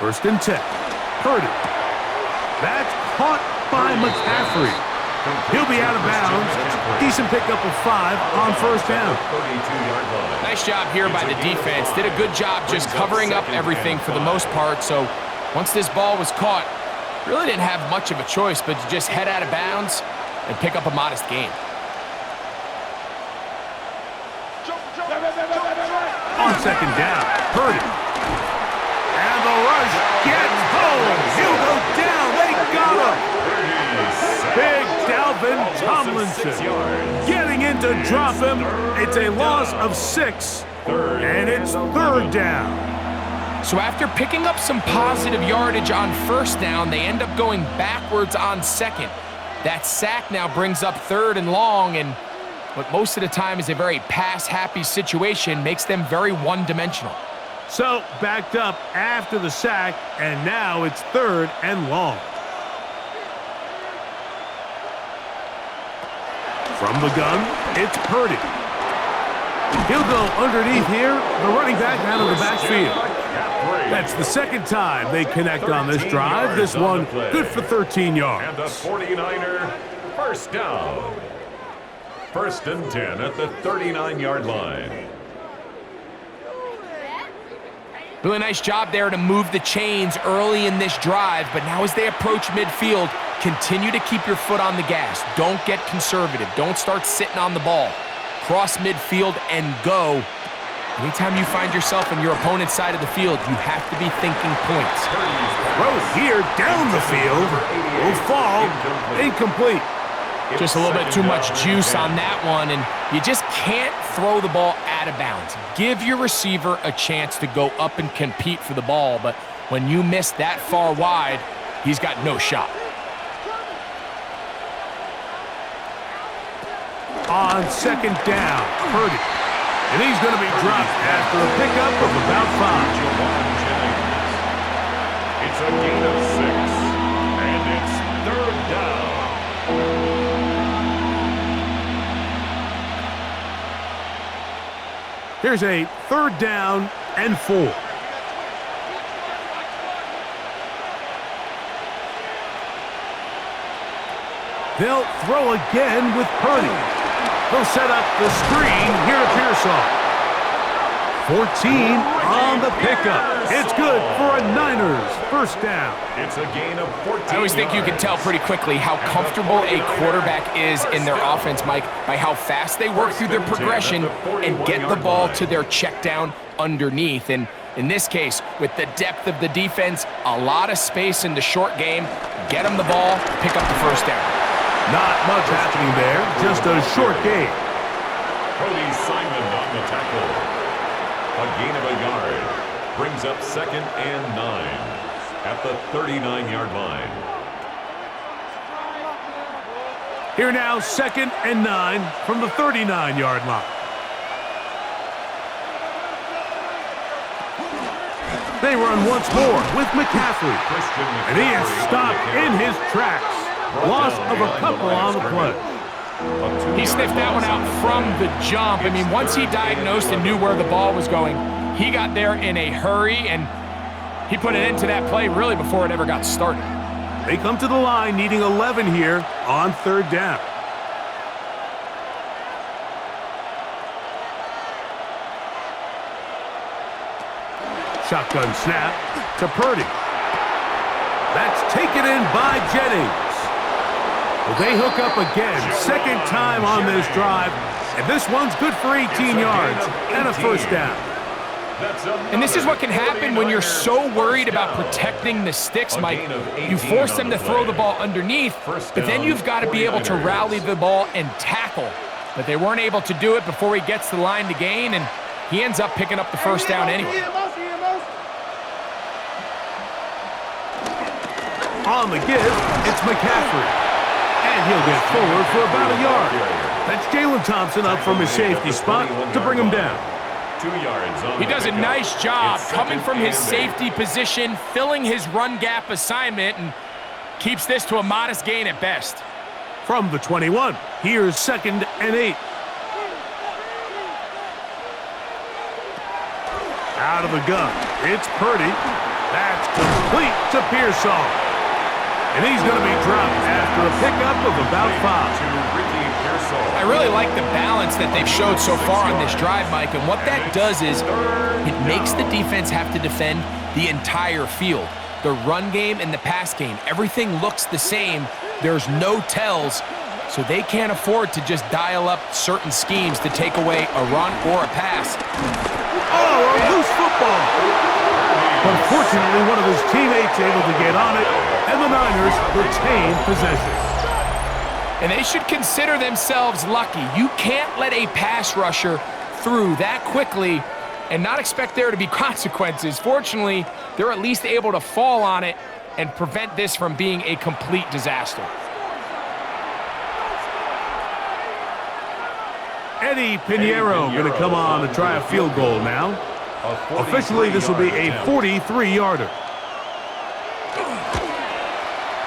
First and 10. Purdy. That's caught by McCaffrey. He'll be out of bounds. Decent pickup of 5 on first down. Nice job here by the defense. Did a good job just covering up everything for the most part. So once this ball was caught, really didn't have much of a choice but to just head out of bounds and pick up a modest gain. On second down, Purdy. And the rush gets home. He'll go down. They got him. Big Dalvin Tomlinson getting in to drop him. It's a loss of 6, and it's third down. So after picking up some positive yardage on first down, they end up going backwards on second. That sack now brings up third and long, and what most of the time is a very pass-happy situation makes them very one-dimensional. So backed up after the sack, and now it's third and long. From the gun, it's Purdy. He'll go underneath here, the running back out of the backfield. That's the second time they connect on this drive. This one good for 13 yards. And the 49er first down. First and 10 at the 39-yard line. Really nice job there to move the chains early in this drive, but now as they approach midfield, continue to keep your foot on the gas. Don't get conservative. Don't start sitting on the ball. Cross midfield and go. Anytime you find yourself on your opponent's side of the field, you have to be thinking points. Throw here down the field. Will fall. Incomplete. Just a little bit too much juice on that one, and you just can't throw the ball out of bounds. Give your receiver a chance to go up and compete for the ball, but when you miss that far wide, he's got no shot. On second down, Purdy. And he's going to be dropped after a pickup of about 5. It's a gain of 6, and it's third down. Here's a third down and 4. They'll throw again with Purdy. They'll set up the screen here to Pearsall. 14 on the pickup. It's good for a Niners first down. It's a gain of 14. I always think you can tell pretty quickly how comfortable a quarterback is in their offense, Mike, by how fast they work through their progression and get the ball to their check down underneath. And in this case, with the depth of the defense, a lot of space in the short game, get them the ball, pick up the first down. Not much happening there, just a short game. Cody Simon on the tackle. A gain of a yard. Brings up second and 9 at the 39-yard line. Here now, second and 9 from the 39-yard line. They run once more with McCaffrey. And he is stopped in his tracks. Loss of a couple on the play. He sniffed that one out from the jump. I mean, once he diagnosed and knew where the ball was going, he got there in a hurry, and he put it into that play really before it ever got started. They come to the line needing 11 here on third down. Shotgun snap to Purdy. That's taken in by Jennings. Well, they hook up again, second time on this drive, and this one's good for 18 yards and a first down. And this is what can happen when you're so worried about protecting the sticks, Mike. You force them to throw the ball underneath, but then you've got to be able to rally the ball and tackle. But they weren't able to do it before he gets the line to gain, and he ends up picking up the first down anyway. On the give, it's McCaffrey. And he'll get forward for about a yard. That's Jalen Thompson up from his safety spot to bring him down. 2 yards on He does a nice job coming from his safety position, filling his run gap assignment, and keeps this to a modest gain at best. From the 21, here's second and 8. Out of the gun, it's Purdy. That's complete to Pearsall. And he's going to be dropped after a pickup of about 5. I really like the balance that they've showed so far on this drive, Mike, and what that does is it makes the defense have to defend the entire field. The run game and the pass game, everything looks the same. There's no tells, so they can't afford to just dial up certain schemes to take away a run or a pass. Oh, a loose football! But fortunately, one of his teammates able to get on it, and the Niners retain possession. And they should consider themselves lucky. You can't let a pass rusher through that quickly and not expect there to be consequences. Fortunately, they're at least able to fall on it and prevent this from being a complete disaster. Eddie Pinheiro going to come on to try a field goal now. Officially, this will be a 43-yarder.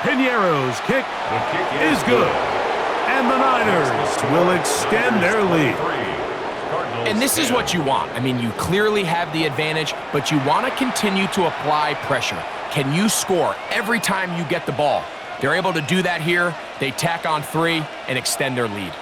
Pinheiro's kick is good. And the Niners will extend their lead. And this is what you want. I mean, you clearly have the advantage, but you want to continue to apply pressure. Can you score every time you get the ball? They're able to do that here. They tack on 3 and extend their lead.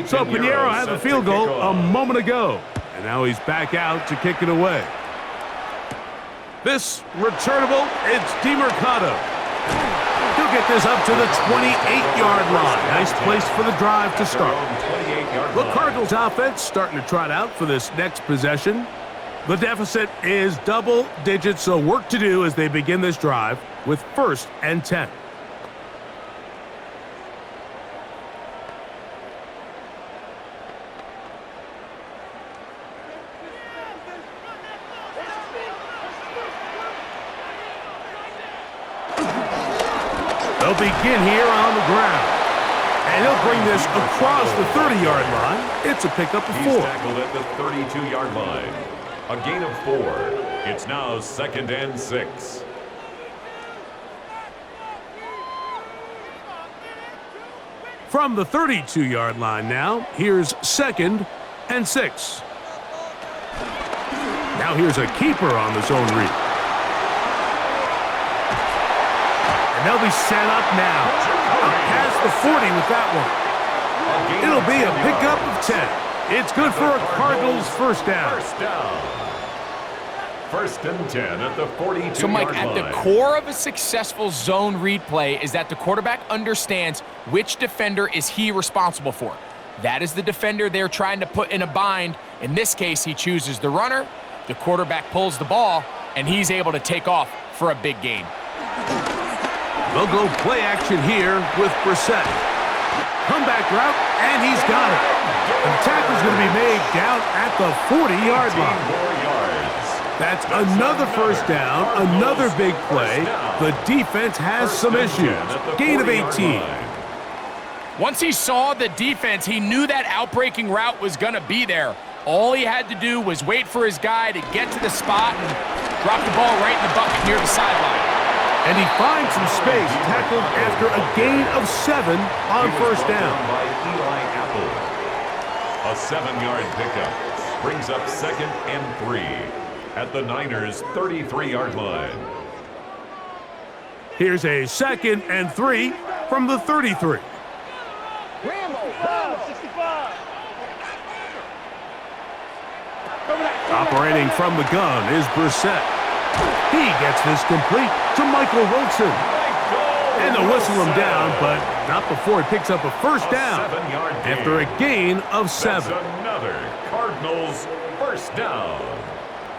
So Pinheiro had the field goal a moment ago, and now he's back out to kick it away. This returnable, it's DeMercado. He'll get this up to the 28-yard line. Nice place for the drive to start. The Cardinals offense starting to trot out for this next possession. The deficit is double digits, so work to do as they begin this drive with 1st and 10. They'll begin here on the ground. And he'll bring this across the 30-yard line. It's a pickup of 4. He's tackled at the 32-yard line. A gain of 4. It's now 2nd and 6. From the 32-yard line now, here's 2nd and 6. Now here's a keeper on the zone read. And they'll be set up now. Up past the 40 with that one. It'll be a pickup of 10. It's good for a Cardinals first down. 1st and 10 at the 42-yard line. So, Mike, at the core of a successful zone read play is that the quarterback understands which defender is he responsible for. That is the defender they're trying to put in a bind. In this case, he chooses the runner. The quarterback pulls the ball, and he's able to take off for a big gain. They'll go play action here with Brissett. Comeback route, and he's got it. And the tackle's going to be made down at the 40-yard line. That's another first down, another big play. The defense has some issues. Gain of 18. Once he saw the defense, he knew that outbreaking route was going to be there. All he had to do was wait for his guy to get to the spot and drop the ball right in the bucket near the sideline. And he finds some space, tackled after a gain of 7 on first down. By Eli Apple. A 7-yard pickup brings up 2nd and 3 at the Niners' 33-yard line. Here's a 2nd and 3 from the 33. Operating from the gun is Brissett. He gets this complete to Michael Wilson. And they'll whistle him down, but not before he picks up a first down after a gain of 7. That's another Cardinals first down.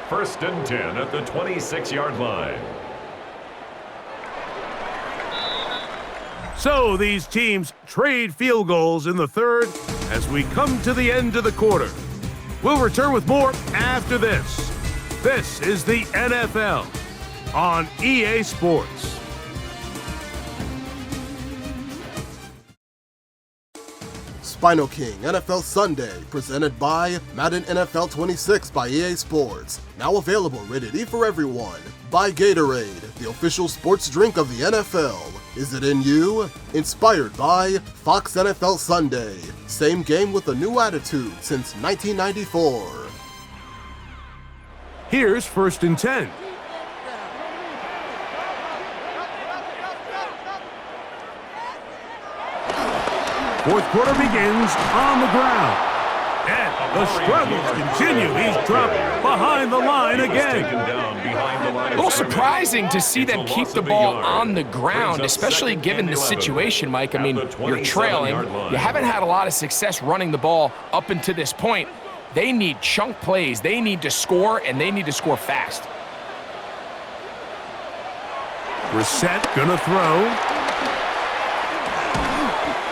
1st and 10 at the 26-yard line. So these teams trade field goals in the 3rd as we come to the end of the quarter. We'll return with more after this. This is the NFL on EA Sports. SpinoKing NFL Sunday, presented by Madden NFL 26 by EA Sports. Now available rated E for everyone. By Gatorade, the official sports drink of the NFL. Is it in you? Inspired by Fox NFL Sunday. Same game with a new attitude since 1994. Here's 1st and 10. Fourth quarter begins on the ground. And the struggles continue. He's dropped behind the line again. A little surprising to see them keep the ball on the ground, especially given the situation, Mike. I mean, you're trailing. You haven't had a lot of success running the ball up until this point. They need chunk plays. They need to score, and they need to score fast. Brissett gonna throw.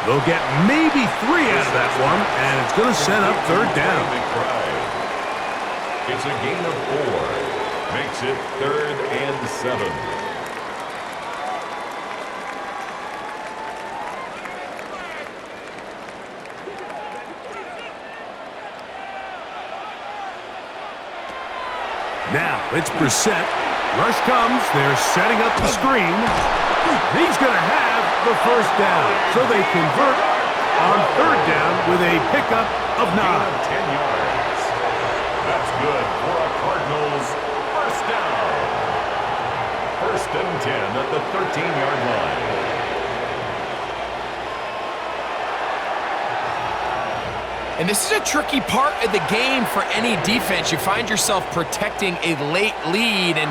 They'll get maybe 3 out of that one, and it's going to set up 3rd down. It's a gain of 4. Makes it 3rd and 7. Now it's Brissett. Rush comes. They're setting up the screen. He's going to have the first down. So they convert on 3rd down with a pickup of 9. 10 yards. That's good for a Cardinals first down. 1st and 10 at the 13-yard line. And this is a tricky part of the game for any defense. You find yourself protecting a late lead, and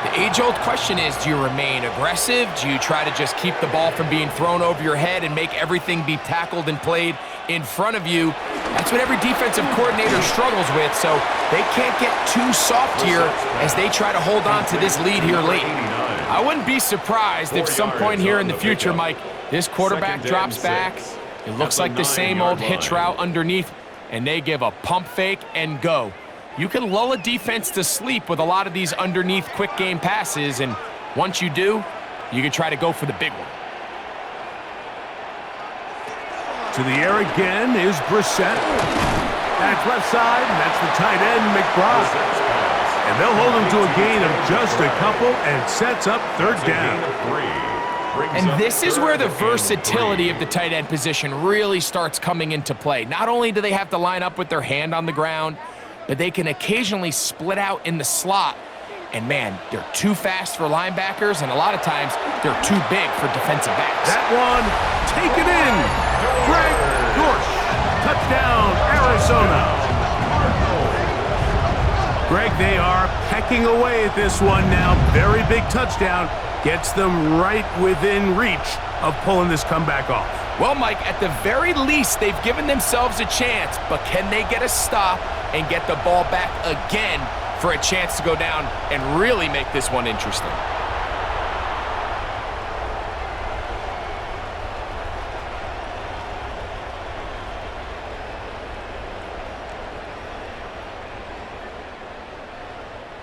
the age-old question is, do you remain aggressive? Do you try to just keep the ball from being thrown over your head and make everything be tackled and played in front of you? That's what every defensive coordinator struggles with, so they can't get too soft here as they try to hold on to this lead here late. I wouldn't be surprised if some point here in the future, Mike, this quarterback drops back. It looks like the same old hitch route underneath, and they give a pump fake and go. You can lull a defense to sleep with a lot of these underneath quick game passes, and once you do, you can try to go for the big one. To the air again is Brissett. That's left side, and that's the tight end, McBride. And they'll hold him to a gain of just a couple and sets up third down. And this is where the versatility of the tight end position really starts coming into play. Not only do they have to line up with their hand on the ground, but they can occasionally split out in the slot. And man, they're too fast for linebackers, and a lot of times they're too big for defensive backs. That one, taken in. Greg Dortch, touchdown, Arizona. Greg, they are pecking away at this one now. Very big touchdown. Gets them right within reach of pulling this comeback off. Well, Mike, at the very least, they've given themselves a chance, but can they get a stop and get the ball back again for a chance to go down and really make this one interesting?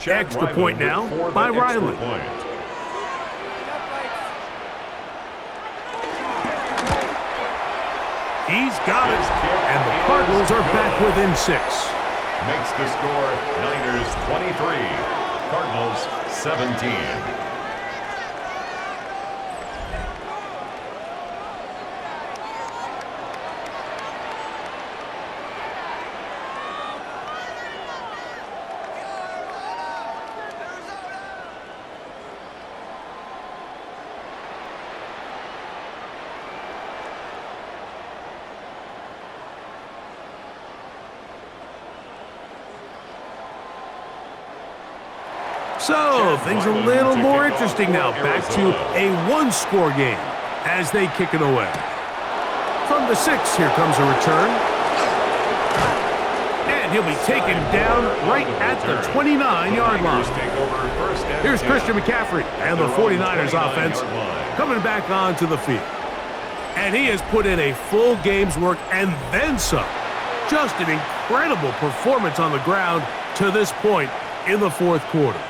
Extra point now by Riley. He's got it, and the Cardinals are back within 6. Makes the score Niners 23, Cardinals 17. So, things a little more interesting now. Back to a one-score game as they kick it away. From the 6, here comes a return. And he'll be taken down right at the 29-yard line. Here's Christian McCaffrey and the 49ers offense coming back onto the field. And he has put in a full game's work and then some. Just an incredible performance on the ground to this point in the fourth quarter.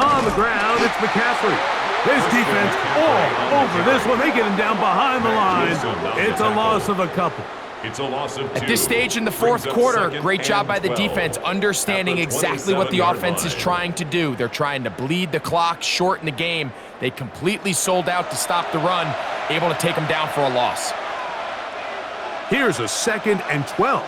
On the ground, it's McCaffrey. His defense all over this one. They get him down behind the line. It's a loss of a couple. It's a loss of 2. At this stage in the fourth quarter, great job by the defense, understanding exactly what the offense is trying to do. They're trying to bleed the clock, shorten the game. They completely sold out to stop the run, able to take them down for a loss. Here's a 2nd and 12.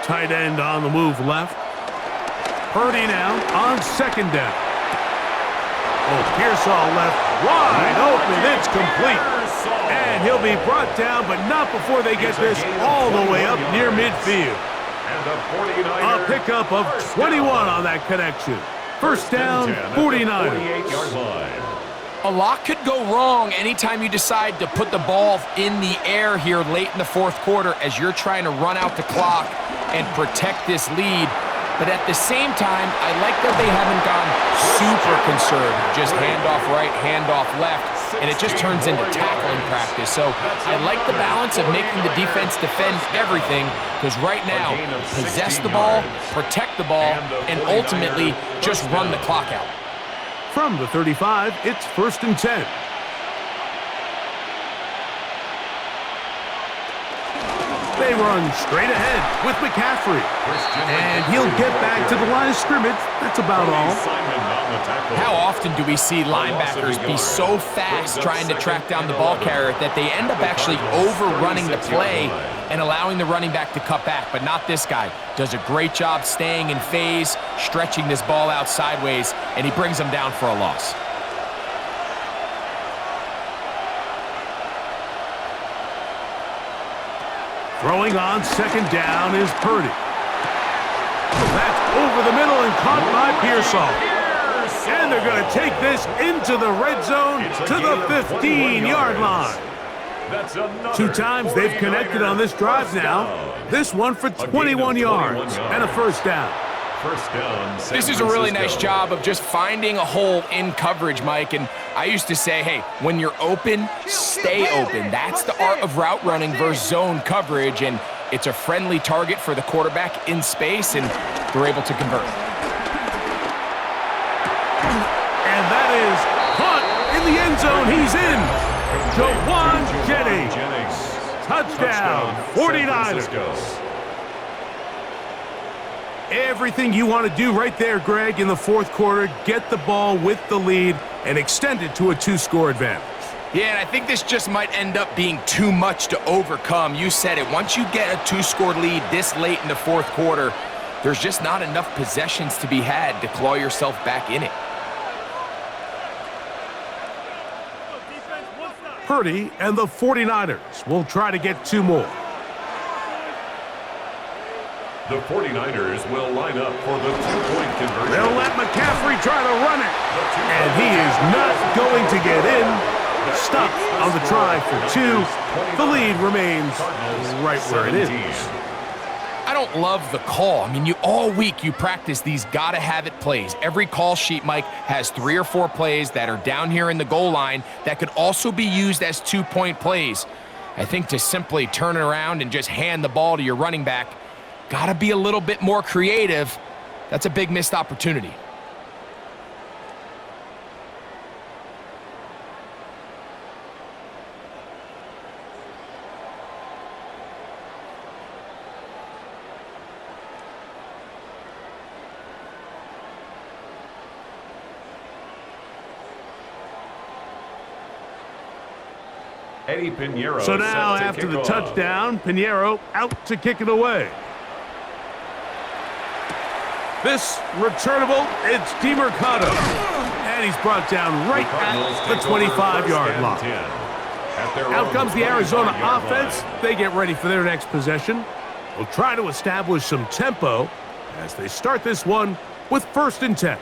Tight end on the move left. Purdy now on 2nd down. Oh, Pearsall left wide open. It's complete. And he'll be brought down, but not before they get this all the way up near midfield. A pickup of 21 on that connection. First down, 49ers. A lot could go wrong anytime you decide to put the ball in the air here late in the fourth quarter as you're trying to run out the clock and protect this lead. But at the same time, I like that they haven't gone super conservative. Just handoff right, handoff left, and it just turns into tackling practice. So I like the balance of making the defense defend everything, because right now, possess the ball, protect the ball, and ultimately just run the clock out. From the 35, it's 1st and 10. They run straight ahead with McCaffrey. And he'll get back to the line of scrimmage. That's about all. How often do we see linebackers be so fast trying to track down the ball carrier that they end up actually overrunning the play and allowing the running back to cut back? But not this guy. Does a great job staying in phase, stretching this ball out sideways, and he brings them down for a loss. Throwing on second down is Purdy. That's over the middle and caught by Pearsall. And they're going to take this into the red zone to the 15-yard line. 2 times they've connected on this drive now. This one for 21 yards and a first down. This is a really nice job of just finding a hole in coverage, Mike. And I used to say, hey, when you're open, stay open. That's the art of route running versus zone coverage. And it's a friendly target for the quarterback in space, and they're able to convert. And that is caught in the end zone. He's in. Jawan Jennings. Touchdown, 49ers. Everything you want to do right there, Greg, in the fourth quarter, get the ball with the lead and extend it to a 2-score advantage. Yeah, and I think this just might end up being too much to overcome. You said it. Once you get a 2-score lead this late in the fourth quarter, there's just not enough possessions to be had to claw yourself back in it. Purdy and the 49ers will try to get 2 more. The 49ers will line up for the 2-point conversion. They'll let McCaffrey try to run it. And he is not going to get in. Stuck on the try for 2. The lead remains right where it is. I don't love the call. I mean, all week you practice these gotta-have-it plays. Every call sheet, Mike, has 3 or 4 plays that are down here in the goal line that could also be used as 2-point plays. I think to simply turn it around and just hand the ball to your running back, gotta be a little bit more creative. That's a big missed opportunity. Eddie Pinheiro. So now, after the touchdown, Pinheiro out to kick it away. This returnable, it's DeMercado. And he's brought down right at the 25-yard line. Out comes the Arizona offense. They get ready for their next possession. They'll try to establish some tempo as they start this one with 1st and 10.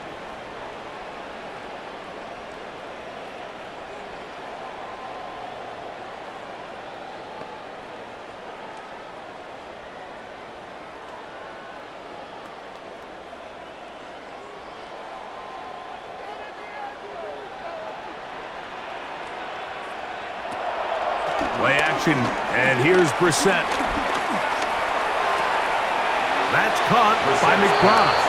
Play action, and here's Brissett. That's caught by McBride.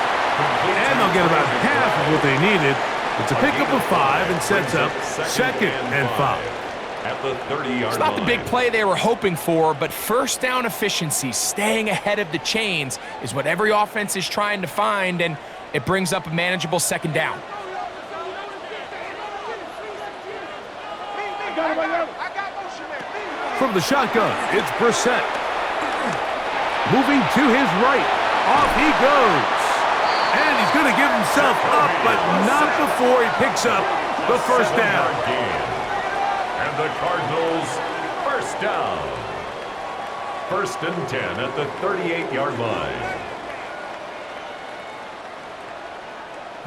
And they'll get about half of what they needed. It's a pickup of 5 and sets up 2nd and 5. At the 30-yard line. It's not the big play they were hoping for, but first down efficiency, staying ahead of the chains, is what every offense is trying to find, and it brings up a manageable 2nd down. From the shotgun, it's Brissett. Moving to his right. Off he goes. And he's going to give himself up, but not before he picks up the first down. And the Cardinals, first down. 1st and 10 at the 38-yard line.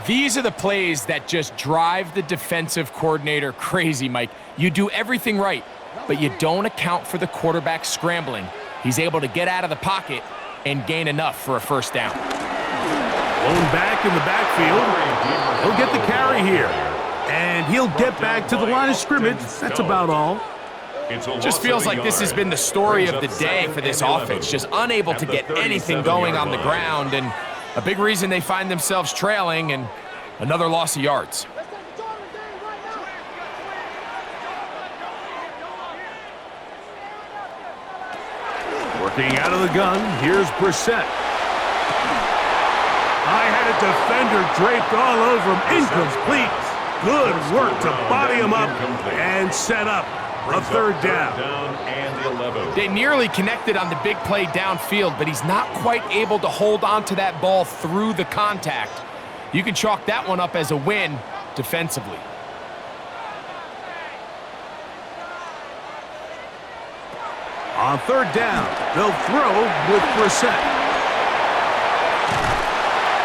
These are the plays that just drive the defensive coordinator crazy, Mike. You do everything right, but you don't account for the quarterback scrambling. He's able to get out of the pocket and gain enough for a first down. Blown back in the backfield. He'll get the carry here. And he'll get back to the line of scrimmage. That's about all. Just feels like this has been the story of the day for this offense. Just unable to get anything going on the ground. And a big reason they find themselves trailing and another loss of yards. Working out of the gun, here's Brissett. I had a defender draped all over him. Incomplete. Good work to body him up and set up a third down. They nearly connected on the big play downfield, but he's not quite able to hold on to that ball through the contact. You can chalk that one up as a win defensively. On third down, they'll throw with Brissett.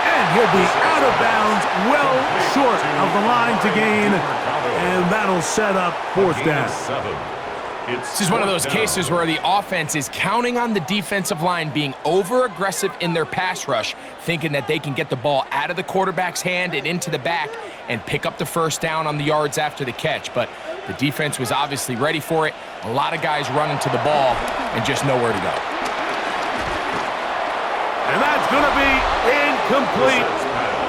And he'll be out of bounds, well short of the line to gain, and that'll set up fourth down. This is one of those cases where the offense is counting on the defensive line being over-aggressive in their pass rush, thinking that they can get the ball out of the quarterback's hand and into the back and pick up the first down on the yards after the catch. But the defense was obviously ready for it. A lot of guys running to the ball and just nowhere to go. And that's going to be incomplete.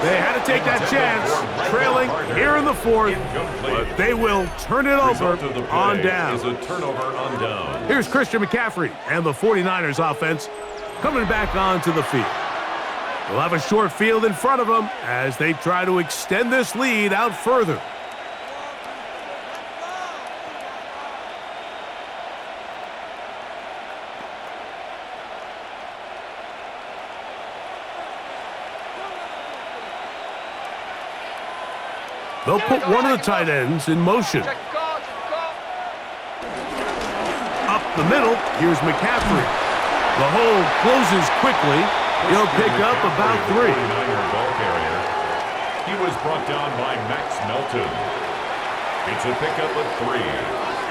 They had to take that chance, trailing here in the fourth, but they will turn it over on down. Here's Christian McCaffrey and the 49ers offense coming back onto the field. They'll have a short field in front of them as they try to extend this lead out further. They'll put one of the tight ends in motion. Up the middle, here's McCaffrey. The hole closes quickly. He'll pick up about 3. He was brought down by Max Melton. It's a pickup of 3.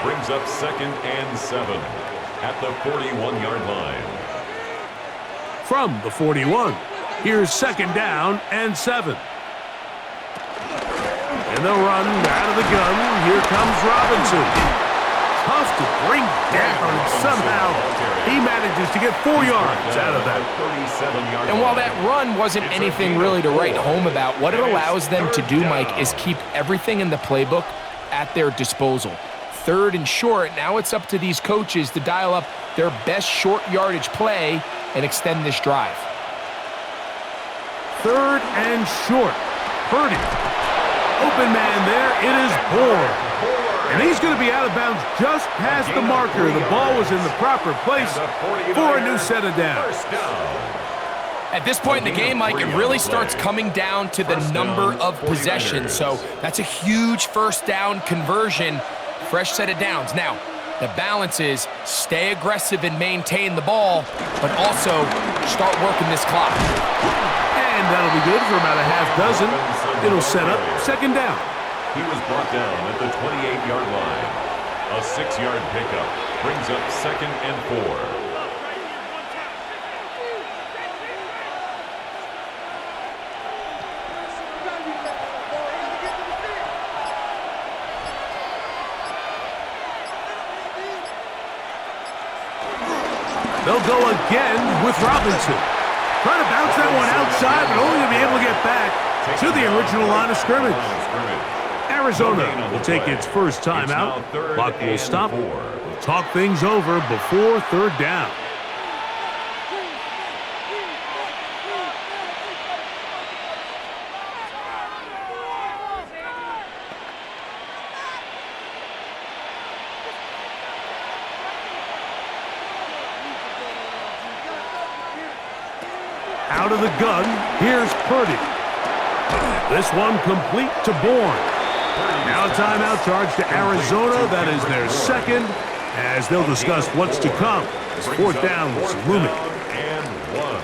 Brings up 2nd and 7 at the 41-yard line. From the 41, here's 2nd down and 7. And they'll run out of the gun. Here comes Robinson. Tough to bring down. Somehow he manages to get 4 yards out of that. And while that run wasn't anything really to write home about, what it allows them to do, Mike, is keep everything in the playbook at their disposal. 3rd and short, now it's up to these coaches to dial up their best short yardage play and extend this drive. 3rd and short. Purdy. Open man there, it is Bourne. And he's going to be out of bounds just past the marker. The ball was in the proper place for a new set of downs. At this point in the game, Mike, it really starts coming down to the number of possessions. So that's a huge first down conversion, fresh set of downs. Now, the balance is stay aggressive and maintain the ball, but also start working this clock. And that'll be good for about a half dozen. It'll set up 2nd down. He was brought down at the 28-yard line. A 6-yard pickup brings up 2nd and 4. They'll go again with Robinson. Trying to bounce that one outside, but only to be able to get back to the original line of scrimmage. Arizona will take its first time out. Clock will stop. We'll talk things over before 3rd down. Out of the gun, here's Purdy. This one complete to Bourne. Now a timeout charge to Arizona. That is their 2nd, as they'll discuss what's to come. 4th down is looming. And 1.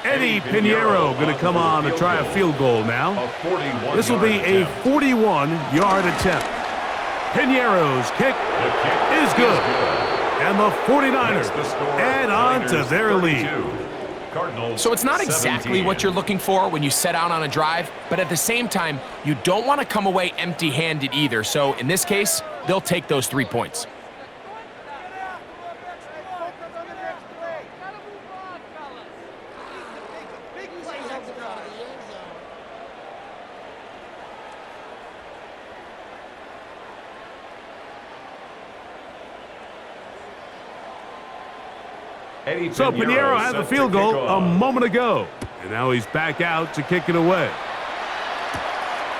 Eddie Pinheiro going to come on to try a field goal now. This will be a 41-yard attempt. Pinheiro's kick is good. And the 49ers add on to their lead. So it's not exactly what you're looking for when you set out on a drive, but at the same time, you don't want to come away empty-handed either. So in this case, they'll take those 3 points. So Pinheiro had the field goal a moment ago, and now he's back out to kick it away.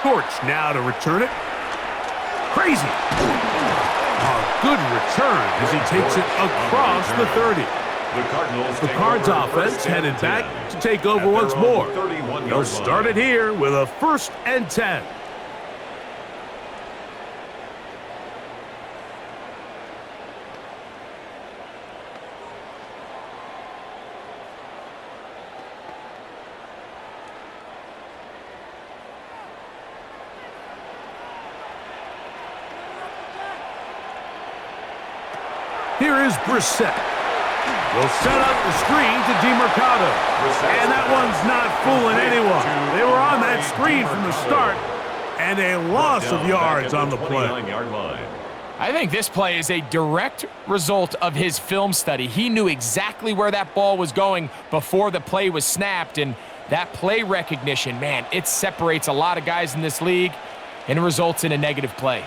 Torch now to return it. Crazy. A good return as he takes it across the 30. The Cards offense headed back to take over once more. They'll start it here with a 1st and 10. Here is Brissett. Will set up the screen to DeMercado. And that one's not fooling anyone. They were on that screen from the start, and a loss of yards on the play. I think this play is a direct result of his film study. He knew exactly where that ball was going before the play was snapped, and that play recognition, man, it separates a lot of guys in this league and results in a negative play.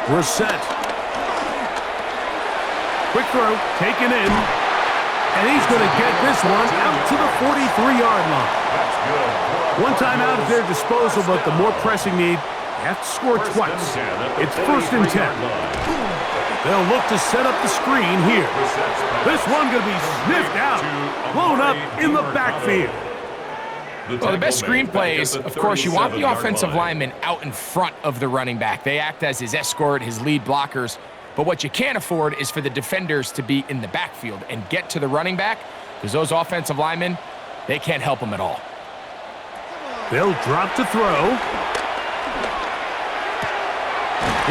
Brissett. Quick throw, taken in, and he's going to get this one out to the 43-yard line. One time out at their disposal, but the more pressing need, they have to score twice. It's 1st and 10. They'll look to set up the screen here. This one going to be sniffed out, blown up in the backfield. Well, the best screenplay is, of course, you want the offensive lineman out in front of the running back. They act as his escort, his lead blockers. But what you can't afford is for the defenders to be in the backfield and get to the running back, because those offensive linemen, they can't help him at all. They'll drop to throw.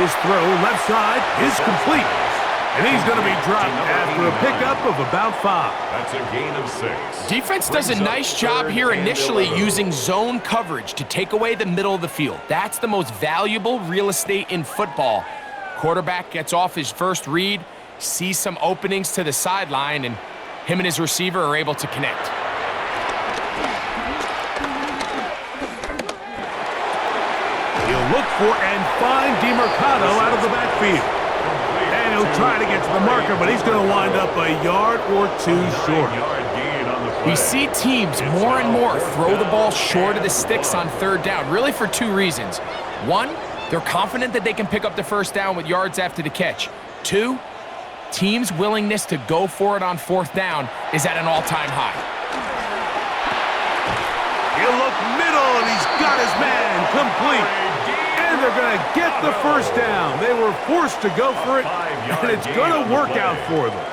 His throw left side is complete. And he's going to be dropped after a pickup of about 5. That's a gain of 6. Defense does a nice job here initially using zone coverage to take away the middle of the field. That's the most valuable real estate in football. Quarterback gets off his first read, sees some openings to the sideline, and him and his receiver are able to connect. He'll look for and find DeMercado out of the backfield. And he'll try to get to the marker, but he's going to wind up a yard or 2 short. We see teams more and more throw the ball short of the sticks on 3rd down, really for 2 reasons. 1, they're confident that they can pick up the 1st down with yards after the catch. 2, teams' willingness to go for it on 4th down is at an all-time high. He'll look middle, and he's got his man complete. And they're going to get the 1st down. They were forced to go for it, and it's going to work out for them.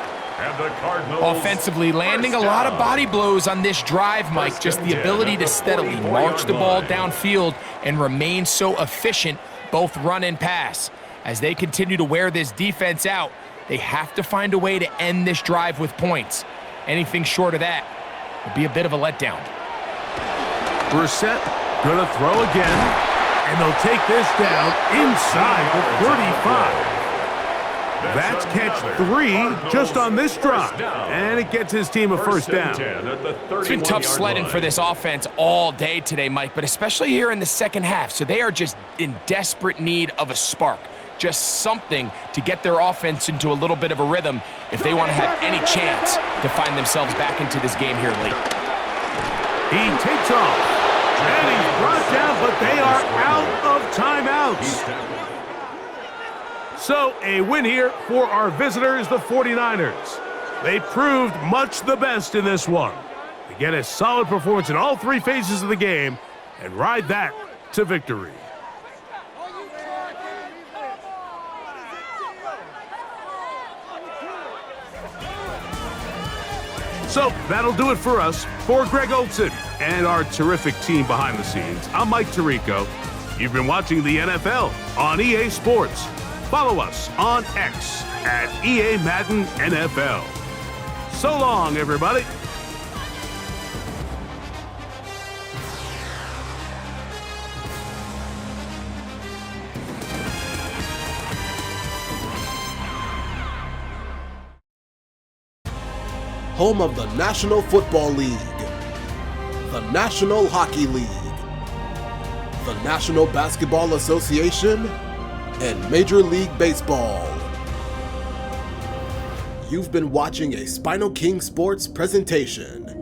Offensively, landing a lot of body blows on this drive, Mike. Just the ability to steadily march the ball downfield and remain so efficient, both run and pass. As they continue to wear this defense out, they have to find a way to end this drive with points. Anything short of that would be a bit of a letdown. Brissett going to throw again. And they'll take this down inside the 35. That's catch 3 just on this drive. And it gets his team a 1st down. It's been tough sledding for this offense all day today, Mike, but especially here in the 2nd half. So they are just in desperate need of a spark. Just something to get their offense into a little bit of a rhythm if they want to have any chance to find themselves back into this game here late. He takes off. And he's brought down, but they are out of timeouts. So a win here for our visitors, the 49ers. They proved much the best in this one. They get a solid performance in all 3 phases of the game and ride that to victory. So that'll do it for us. For Greg Olson and our terrific team behind the scenes, I'm Mike Tirico. You've been watching the NFL on EA Sports. Follow us on X at EA Madden NFL. So long, everybody. Home of the National Football League, the National Hockey League, the National Basketball Association, and Major League Baseball. You've been watching a SpinoKing Sports presentation.